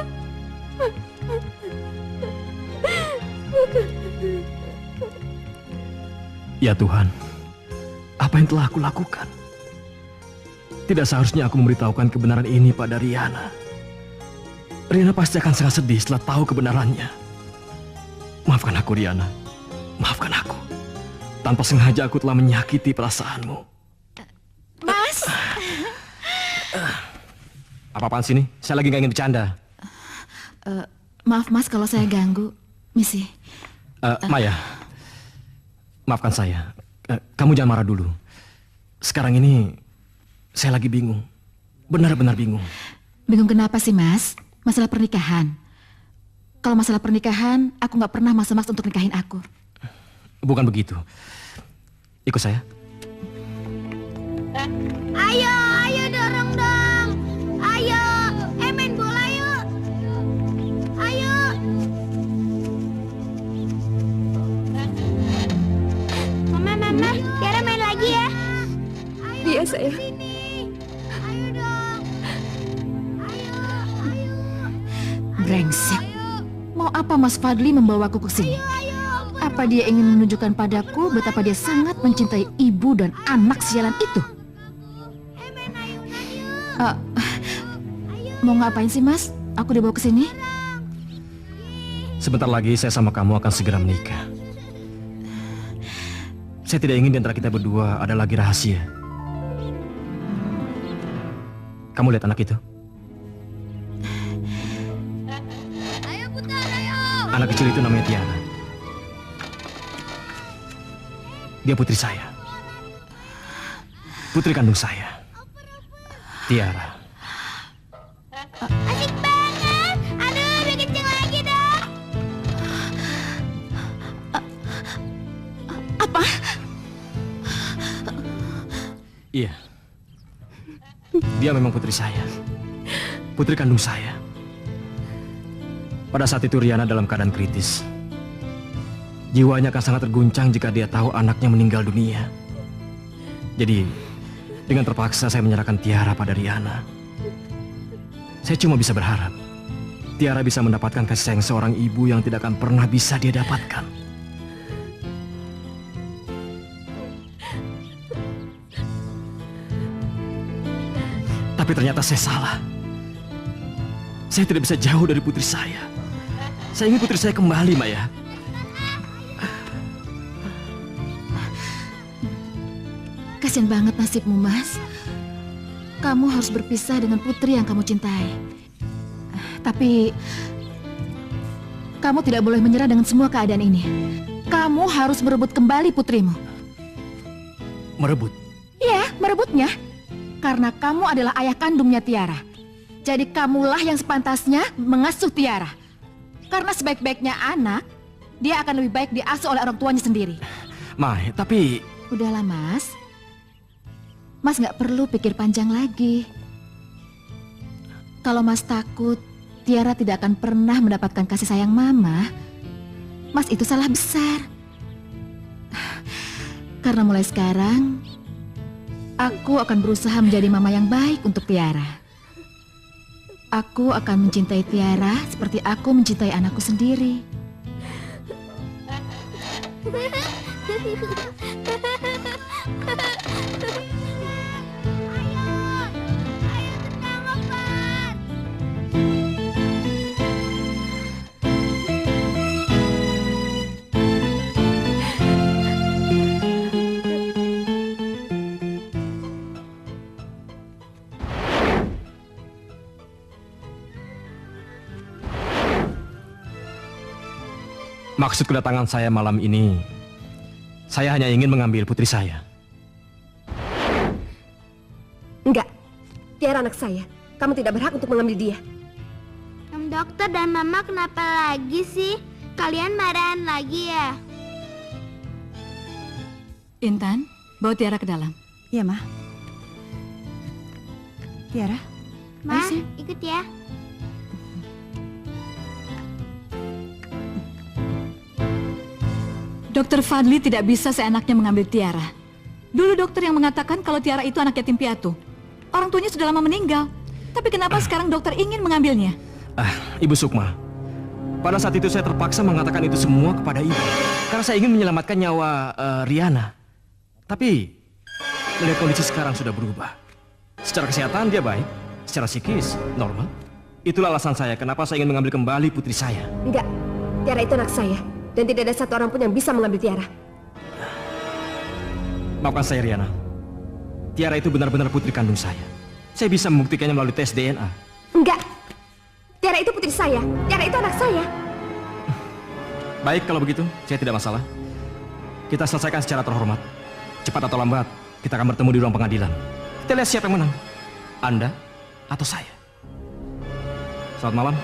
Ya Tuhan, apa yang telah aku lakukan? Tidak seharusnya aku memberitahukan kebenaran ini pada Riana. Riana pasti akan sangat sedih setelah tahu kebenarannya. Maafkan aku, Riana. Maafkan aku. Tanpa sengaja aku telah menyakiti perasaanmu. Mas! Apa-apaan sini? Saya lagi nggak ingin bercanda. Maaf, Mas, kalau saya ganggu. Misi. Maya, maafkan saya. Kamu jangan marah dulu. Sekarang ini saya lagi bingung. Benar-benar bingung. Bingung kenapa sih, Mas? Masalah pernikahan. Kalau masalah pernikahan, aku nggak pernah maksa Mas untuk nikahin aku. Bukan begitu. Ikut saya. Ayo, ayo dorong dong. Ayo, main bola yuk. Ayo. Mama, Tiara main lagi ya. Iya, sayang. Ayo dong. Ayo. Brengsek. Mau apa Mas Fadli membawaku ke sini? Apa dia ingin menunjukkan padaku betapa dia sangat mencintai ibu dan anak sialan itu? Mau ngapain sih, Mas? Aku dibawa ke sini? Sebentar lagi saya sama kamu akan segera menikah. Saya tidak ingin di antara kita berdua ada lagi rahasia. Kamu lihat anak itu? Ayo putar, ayo. Anak kecil itu namanya Tiara. Dia putri saya. Putri kandung saya. Tiara. Asik banget. Aduh, lebih kenceng lagi dong. Apa? Iya. Dia memang putri saya. Putri kandung saya. Pada saat itu Riana dalam keadaan kritis. Jiwanya akan sangat terguncang jika dia tahu anaknya meninggal dunia. Jadi, dengan terpaksa saya menyerahkan Tiara pada Riana. Saya cuma bisa berharap Tiara bisa mendapatkan kasih sayang seorang ibu yang tidak akan pernah bisa dia dapatkan. Tapi ternyata saya salah. Saya tidak bisa jauh dari putri saya. Saya ingin putri saya kembali, Maya. Kasian banget nasibmu, Mas. Kamu harus berpisah dengan putri yang kamu cintai. Tapi kamu tidak boleh menyerah dengan semua keadaan ini. Kamu harus merebut kembali putrimu. Merebut? Iya, merebutnya. Karena kamu adalah ayah kandungnya Tiara. Jadi kamulah yang sepantasnya mengasuh Tiara. Karena sebaik-baiknya anak, dia akan lebih baik diasuh oleh orang tuanya sendiri. Mai, tapi... Udahlah, Mas. Mas nggak perlu pikir panjang lagi. Kalau Mas takut Tiara tidak akan pernah mendapatkan kasih sayang Mama, Mas itu salah besar. Karena mulai sekarang, aku akan berusaha menjadi mama yang baik untuk Tiara. Aku akan mencintai Tiara seperti aku mencintai anakku sendiri. Maksud kedatangan saya malam ini, saya hanya ingin mengambil putri saya. Enggak, Tiara anak saya. Kamu tidak berhak untuk mengambil dia. Om dokter dan mama kenapa lagi sih? Kalian marahan lagi ya? Intan, bawa Tiara ke dalam. Iya, Ma. Tiara, Ma, Ayo, Sih. ikut ya. Dokter Fadli tidak bisa seenaknya mengambil Tiara. Dulu dokter yang mengatakan kalau Tiara itu anak yatim piatu. Orang tuanya sudah lama meninggal. Tapi kenapa sekarang dokter ingin mengambilnya? Ibu Sukma, pada saat itu saya terpaksa mengatakan itu semua kepada ibu. Karena saya ingin menyelamatkan nyawa Riana. Tapi, melihat kondisi sekarang sudah berubah. Secara kesehatan dia baik, secara psikis normal. Itulah alasan saya kenapa saya ingin mengambil kembali putri saya. Enggak, Tiara itu anak saya. Dan tidak ada satu orang pun yang bisa mengambil Tiara. Maafkan saya, Riana. Tiara itu benar-benar putri kandung saya. Saya bisa membuktikannya melalui tes DNA. Enggak, Tiara itu putri saya. Tiara itu anak saya. Baik, kalau begitu, saya tidak masalah. Kita selesaikan secara terhormat. Cepat atau lambat, kita akan bertemu di ruang pengadilan. Kita lihat siapa yang menang. Anda atau saya. Selamat malam.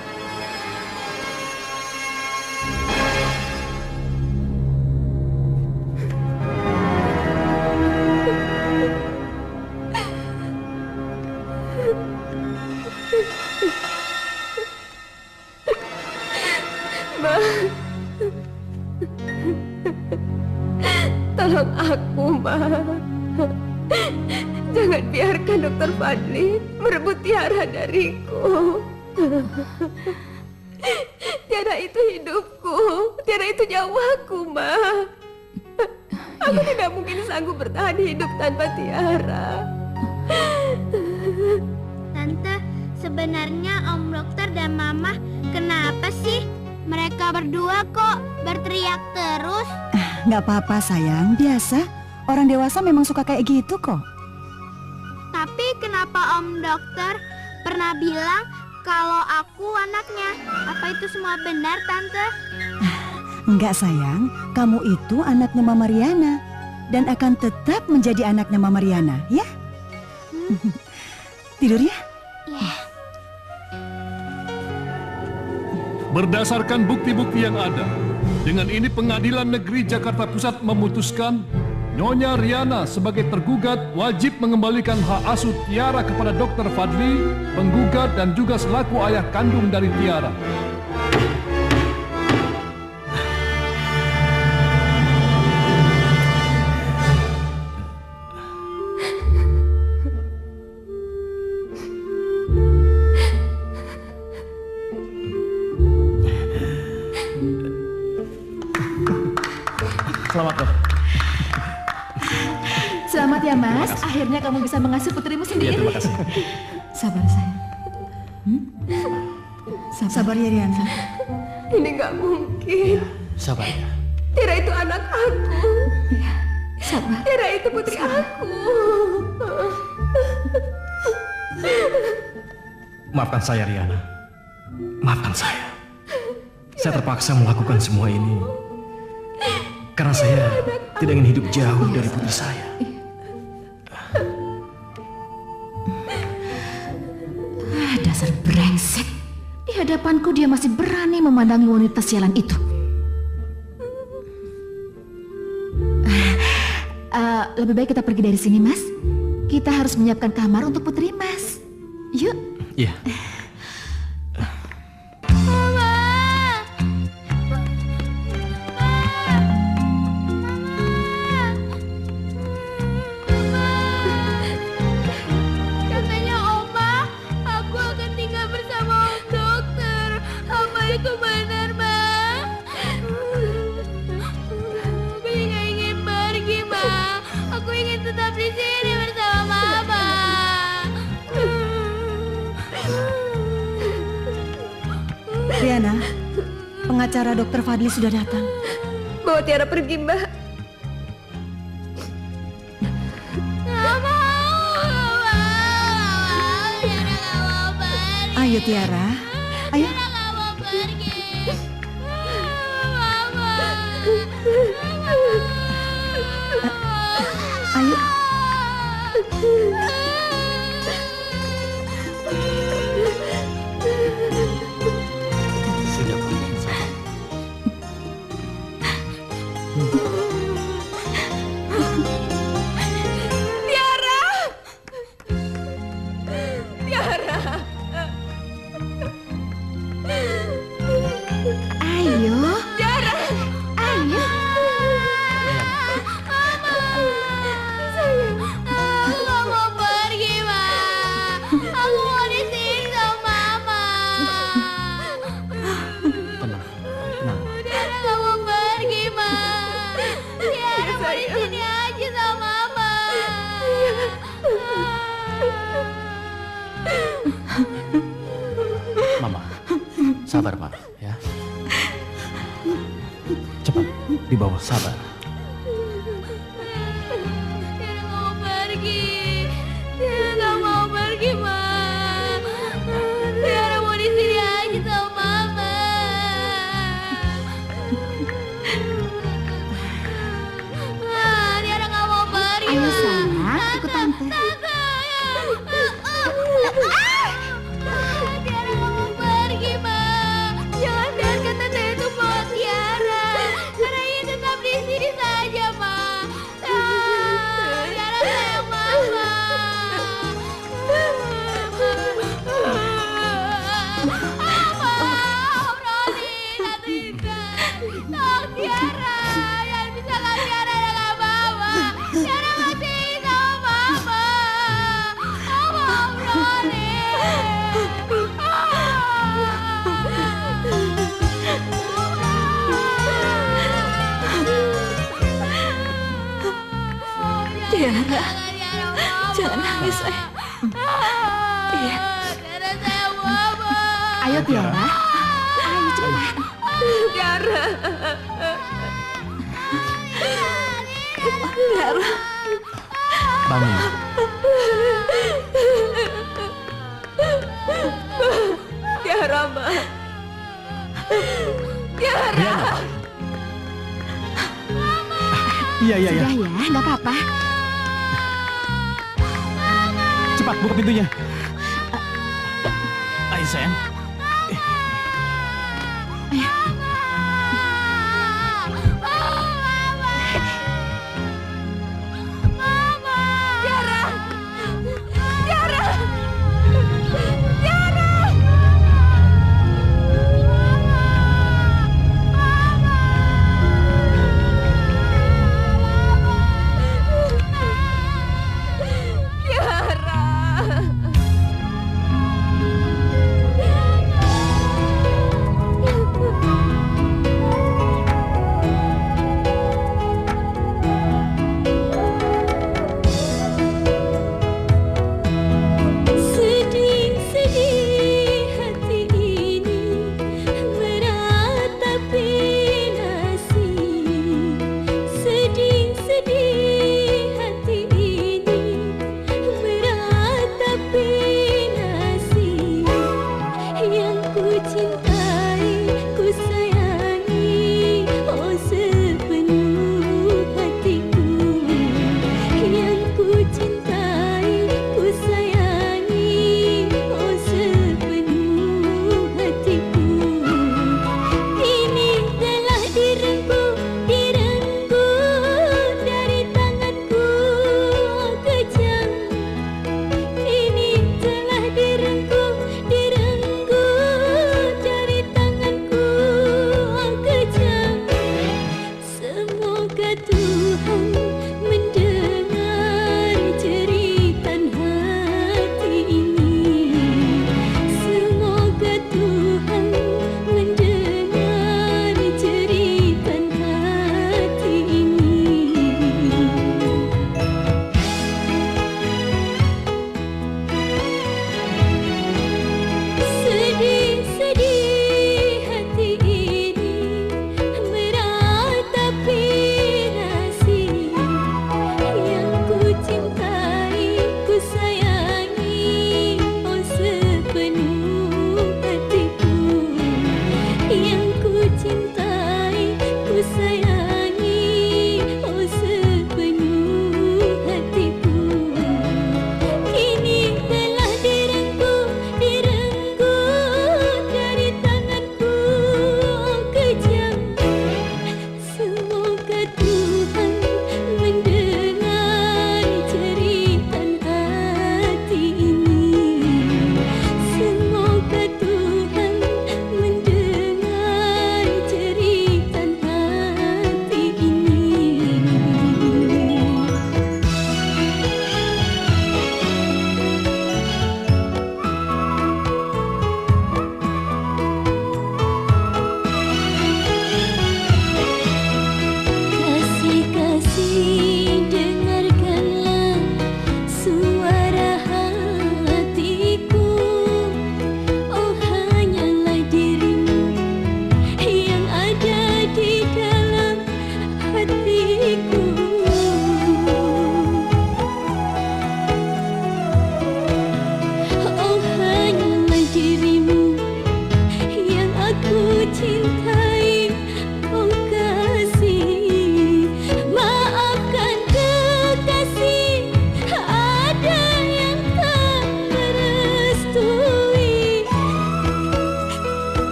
Tolong aku, Ma. Jangan biarkan Dokter Fadli merebut Tiara dariku. Tiara itu hidupku. Tiara itu nyawaku, Ma. Aku tidak mungkin sanggup bertahan hidup tanpa Tiara. Tante, sebenarnya Om Dokter dan Mama kenapa sih? Mereka berdua kok berteriak terus. nggak apa-apa sayang, biasa. Orang dewasa memang suka kayak gitu kok. Tapi kenapa Apa Om Dokter pernah bilang kalau aku anaknya? Apa itu semua benar, Tante? Enggak sayang, kamu itu anaknya Mama Riana dan akan tetap menjadi anaknya Mama Riana, ya? Tidur ya? Ya. Berdasarkan bukti-bukti yang ada, dengan ini Pengadilan Negeri Jakarta Pusat memutuskan Nyonya Riana sebagai tergugat wajib mengembalikan hak asuh Tiara kepada Dr. Fadli, penggugat dan juga selaku ayah kandung dari Tiara. Selamat, Dok. Selamat ya Mas, akhirnya kamu bisa mengasuh putrimu sendiri. Terima kasih. Sabar sayang. Sabar ya Riana. Ini nggak mungkin. Sabar ya. Tiara itu anak aku. Sabar. Tiara itu putri aku. Maafkan saya, Riana. Maafkan saya. Saya terpaksa melakukan semua ini karena saya tidak ingin hidup jauh dari putri saya. Dasar brengsek. Di hadapanku dia masih berani memandangi wanita sialan itu. Lebih baik kita pergi dari sini, Mas. Kita harus menyiapkan kamar untuk putri Mas. Yuk. Iya. Katanya Oma, aku akan tinggal bersama Om Dokter. Apa itu benar, Ma? Aku juga ingin pergi, Ma. Aku ingin tetap di sini bersama Mama. Riana, pengacara Dr. Fadli sudah datang. Bawa Tiara pergi, Mbak. Nggak mau, Tiara nggak mau pergi. Ayo Tiara, ayo. Tiara nggak mau pergi. Mama. Ayo. Sudah Pak, sabar. Tiara! Tiara! Ayo. Tiara! Ayo. Aku nggak mau pergi, Ma. Aku mau di sini sama Mama. Tenang, tenang. Tiara nggak mau pergi, Ma. Tiara mau di sini aja sama Mama. Mama, sabar Pak, ya. Cepat, di bawah, sabar. Tiara nggak mau pergi. Tiara nggak mau pergi, Ma. Tiara mau di sini aja sama Mama. Tiara nggak mau pergi, Ayo Ma. sayang, ikut tante. Tiara nggak mau pergi, Ma. Jangan biarkan tante itu bawa Tiara. Tiara ingin tetap di sini saja, Ma. Tiara sayang Mama. Mama, Om Roni, Tante Indah, tolong Tiara. Jangan pisahkan Tiara dengan Mama. Tiara masih ingin sama Mama. Om Roni. Tiara, jangan nangis, sayang. Iya. Tiara sayang Mama. Ayo Tiara. Ayo cepat. Tiara! Tiara. Bangun. Tiara, Ma. Tiara. Iya. Sudah ya, nggak apa-apa. Cepat buka pintunya. Ayo sayang.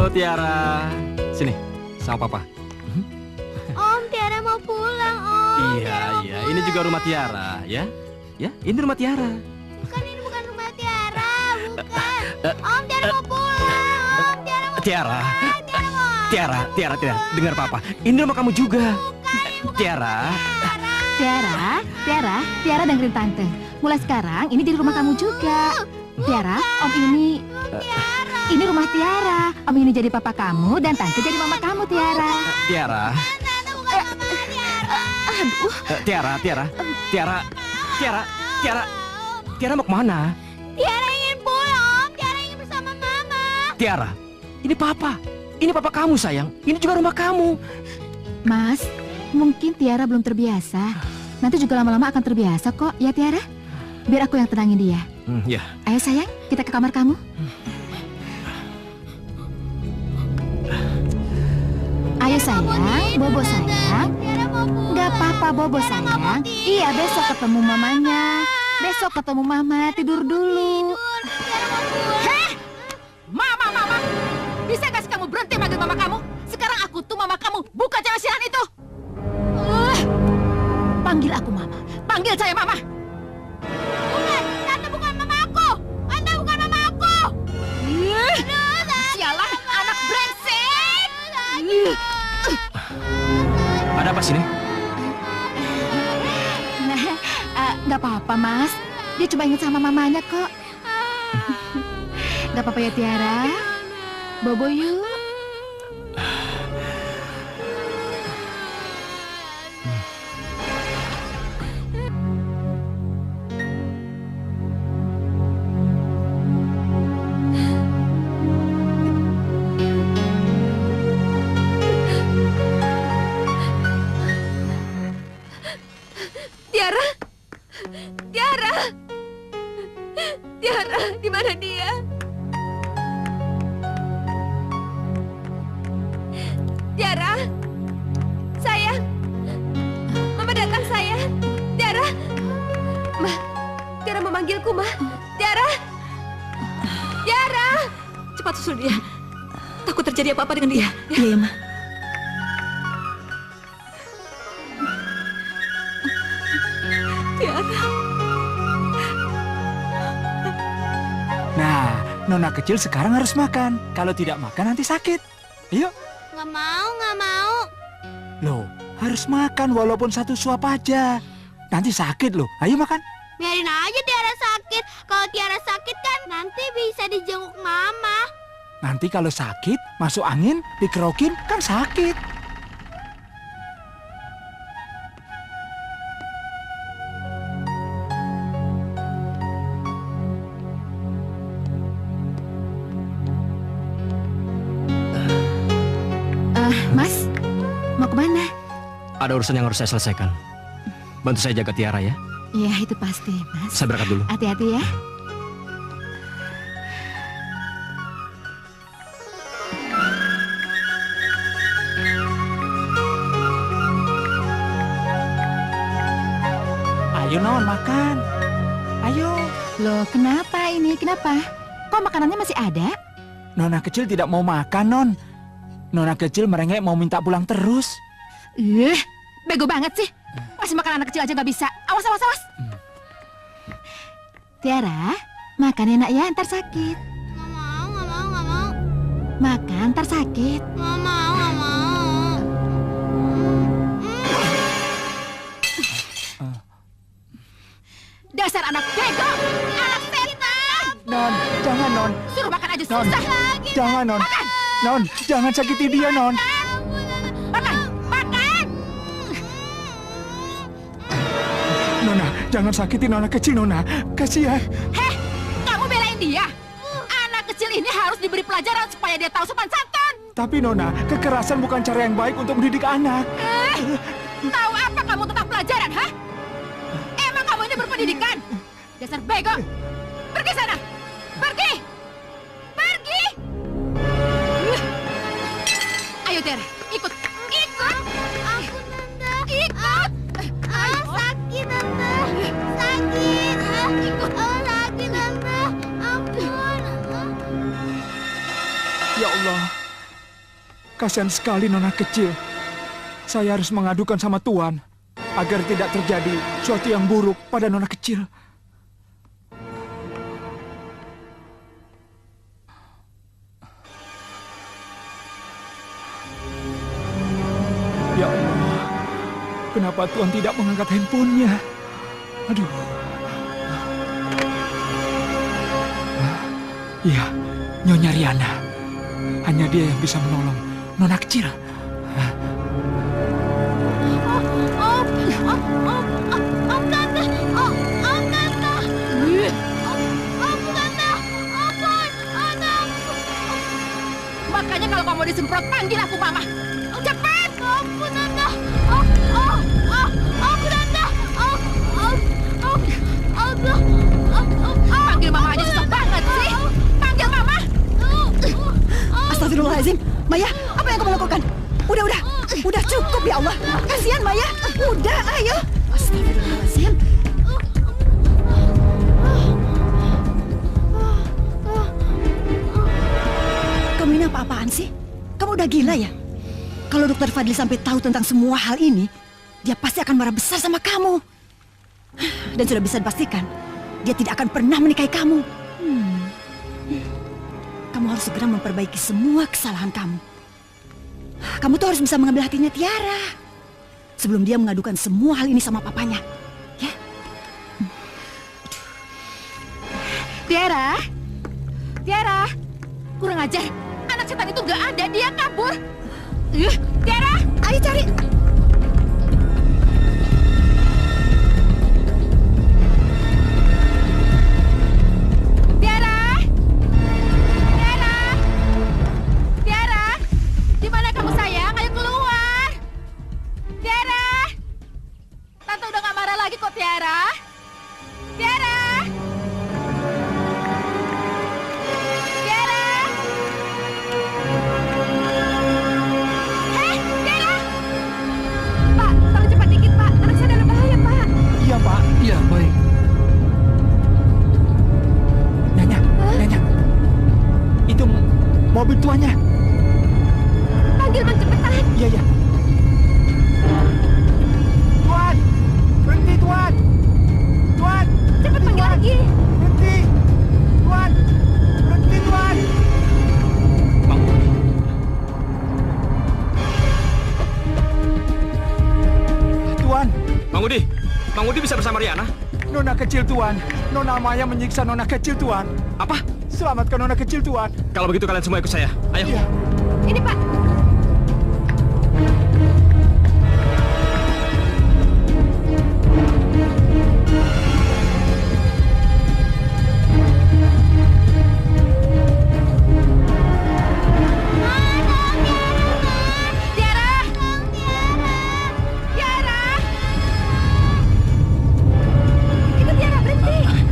Tiara. Sini, sama Papa. Om, Tiara mau pulang, Om. Iya, iya. Ini juga rumah Tiara, ya? Ya, ini rumah Tiara. Bukan, ini bukan rumah Tiara, bukan. Om, Tiara mau pulang. Om, Tiara mau Tiara. pulang. Tiara mau. Tiara, dengar Papa. Ini rumah kamu juga. Tiara. Tiara dengerin Tante. Mulai sekarang ini jadi rumah kamu juga. Tiara, Om ini rumah Tiara. Om ini jadi papa kamu dan Tante jadi mama kamu, Tiara. Tiara. Tante bukan mama Tiara. Aduh, Tiara mau kemana? Tiara ingin pulang, Om. Tiara ingin bersama Mama. Tiara, ini Papa. Ini Papa kamu, sayang. Ini juga rumah kamu. Mas, mungkin Tiara belum terbiasa. Nanti juga lama-lama akan terbiasa kok, ya Tiara? Biar aku yang tenangin dia. Ya. Ayo sayang, kita ke kamar kamu. Ayo sayang, Bobo sayang. Tiara mau pulang. Nggak apa-apa Bobo Tiara nggak mau sayang. tidur. Iya, besok ketemu mamanya. Besok ketemu mama, tidur dulu. Tiara mau pulang. Heh! Mama. Bisa nggak sih kamu berhenti manggil mama kamu? Sekarang aku tuh mama kamu, bukan cewek sialan itu. Panggil aku mama. Panggil saya mama. Bukan, Tante bukan mama aku. Tante bukan mama aku. Sialan, anak brengsek. Ada apa sini? Nah, nggak apa-apa mas. Dia cuma ingat sama mamanya kok. Nggak apa-apa ya Tiara. Bobo yuk. Tiara, di mana dia? Tiara, sayang, Mama datang sayang. Tiara, Tiara memanggilku Ma. Tiara, Cepat susul dia. Takut terjadi apa-apa dengan dia. Iya, Ma. Tiara. Nah, Nona kecil sekarang harus makan. Kalau tidak makan nanti sakit. Ayo. Nggak mau. Loh, harus makan walaupun satu suap aja. Nanti sakit loh. Ayo makan. Biarin aja Tiara sakit. Kalau Tiara sakit kan nanti bisa dijenguk Mama. Nanti kalau sakit, masuk angin, dikerokin, kan sakit. Mas, mau kemana? Ada urusan yang harus saya selesaikan. Bantu saya jaga Tiara ya. Iya, itu pasti, Mas. Saya berangkat dulu. Hati-hati ya. Ayo Non, makan. Ayo. Loh, kenapa ini? Kenapa? Kok makanannya masih ada? Nona kecil tidak mau makan, Non. Nona kecil merengek mau minta pulang terus. Bego banget sih. Masih makan anak kecil aja nggak bisa. Awas. Tiara, makan enak ya, ntar sakit. Nggak mau. Makan, ntar sakit. Nggak mau. Dasar anak bego! Anak setan! Non, jangan Non. Suruh makan aja Non, susah. jangan Non. Makan! Non, jangan sakiti dia Non. Makan! Nona, jangan sakiti Nona kecil Nona. Kasihan. Heh, kamu belain dia? Anak kecil ini harus diberi pelajaran supaya dia tahu sopan santun. Tapi Nona, kekerasan bukan cara yang baik untuk mendidik anak. Tahu apa kamu tentang pelajaran, hah? Emang kamu ini berpendidikan? Dasar bego! Pergi sana! Pergi! Ayo Tiara, ikut! Aku Tante. Ikut! Sakit Tante. Sakit. Ikut! Sakit Tante. Ampun. Ya Allah, Kasihan sekali nona kecil. Saya harus mengadukan sama Tuan agar tidak terjadi sesuatu yang buruk pada nona kecil. Ya Allah, kenapa Tuan tidak mengangkat handphonenya? Aduh. Iya, Nyonya Riana. Hanya dia yang bisa menolong nona kecil. Makanya kalau kamu disemprot, panggil aku Mama. Cepat! Ampun, Tante. Panggil Mama aja susah banget sih. Panggil Mama. Astagfirullahaladzim. Maya, apa yang kamu lakukan? Udah cukup ya Allah. Kasihan Maya. Udah, ayo. Astagfirullahaladzim. Kamu ini apa-apaan sih? Kamu udah gila ya? Kalau Dokter Fadli sampai tahu tentang semua hal ini, dia pasti akan marah besar sama kamu. Dan sudah bisa dipastikan, dia tidak akan pernah menikahi kamu. Kamu harus segera memperbaiki semua kesalahan kamu. Kamu tuh harus bisa mengambil hatinya Tiara sebelum dia mengadukan semua hal ini sama papanya. Ya? Tiara, kurang ajar. Anak setan itu nggak ada, dia kabur. Tiara, Ayo cari. Tiara, di mana kamu sayang? Ayo keluar. Tiara, Tante udah nggak marah lagi kok Tiara. Tiara. Pak, tolong cepat dikit Pak. Anak saya dalam bahaya Pak. Iya Pak, iya baik. Nyonya, itu mobil tuannya. Panggil Bang cepetan. Iya. Tuan, berhenti Tuan. Tuan, Cepat panggil lagi. berhenti. Tuan, berhenti Tuan. Tuan, Bang Udi bisa bersama Riana? nona kecil Tuan. Nona Maya menyiksa nona kecil Tuan. Apa? Selamatkan nona kecil Tuan. Kalau begitu kalian semua ikut saya. Ayo. Iya. Ini Pak.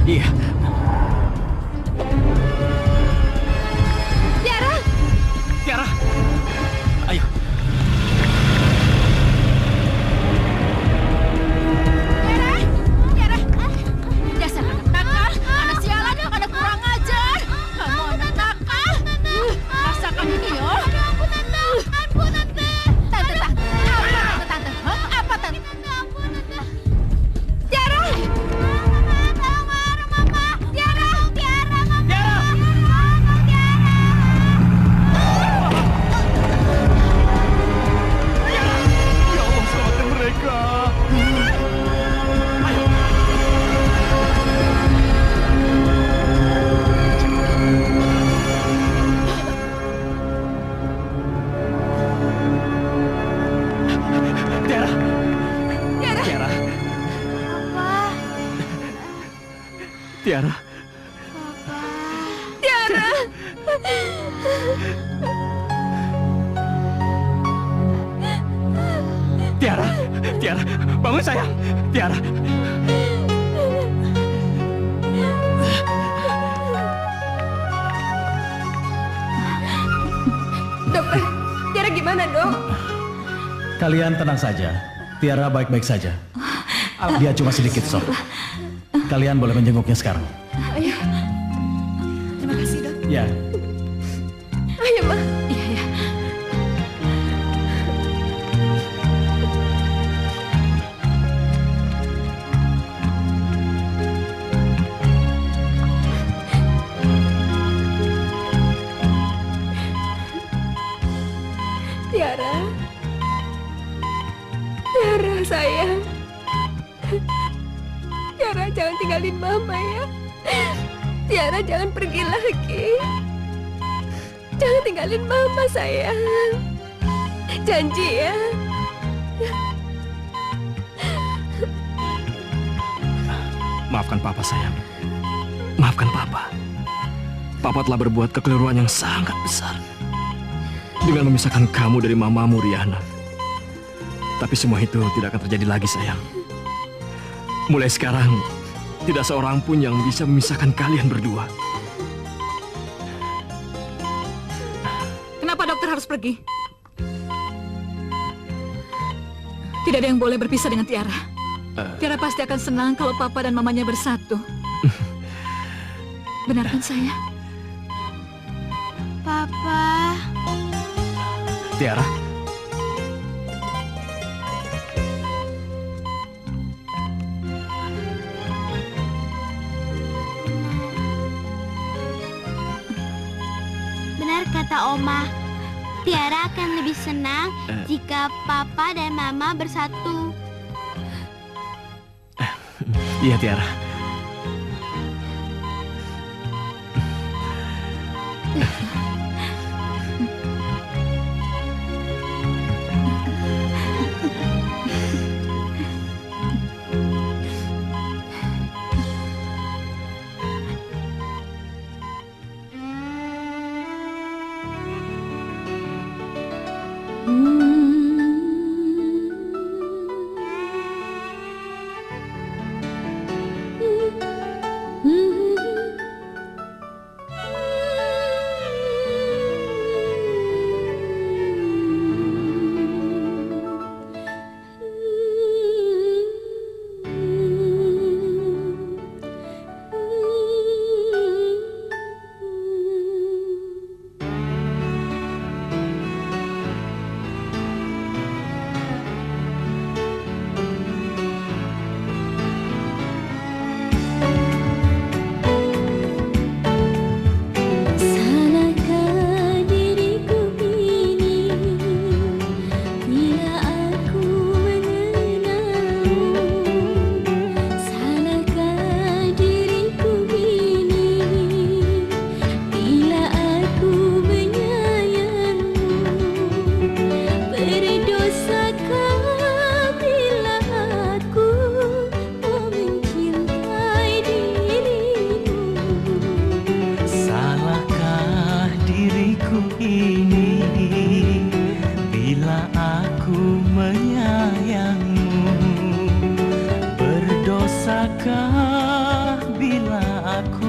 Iya. Tiara. Ayo. Dasar anak nakal, anak sialan, anak kurang ajar. Kamu anak nakal. Rasakan ini ya. Tante. Apa Tante? Tiara. Ya Allah, selamatkan mereka. Tiara. Tiara, bangun sayang. Tiara. Dokter, Tiara gimana dok? Kalian tenang saja. Tiara baik-baik saja. Dia cuma sedikit shock. Kalian boleh menjenguknya sekarang. Ayo, Terima kasih dok. Ya. ayo Ma. Iya. Tiara sayang. Tiara jangan tinggalin Mama ya. Tiara jangan pergi lagi. Jangan tinggalin Mama sayang. Janji ya. Maafkan Papa sayang. Maafkan Papa. Papa telah berbuat kekeliruan yang sangat besar dengan memisahkan kamu dari mamamu, Riana. Tapi semua itu tidak akan terjadi lagi sayang. Mulai sekarang tidak seorang pun yang bisa memisahkan kalian berdua. Kenapa dokter harus pergi? Tidak ada yang boleh berpisah dengan Tiara. Tiara pasti akan senang kalau Papa dan Mamanya bersatu. Benar kan saya? Papa. Tiara. Benar kata Oma. Tiara akan lebih senang jika Papa dan Mama bersatu. Iya Tiara. Berdosakah bila aku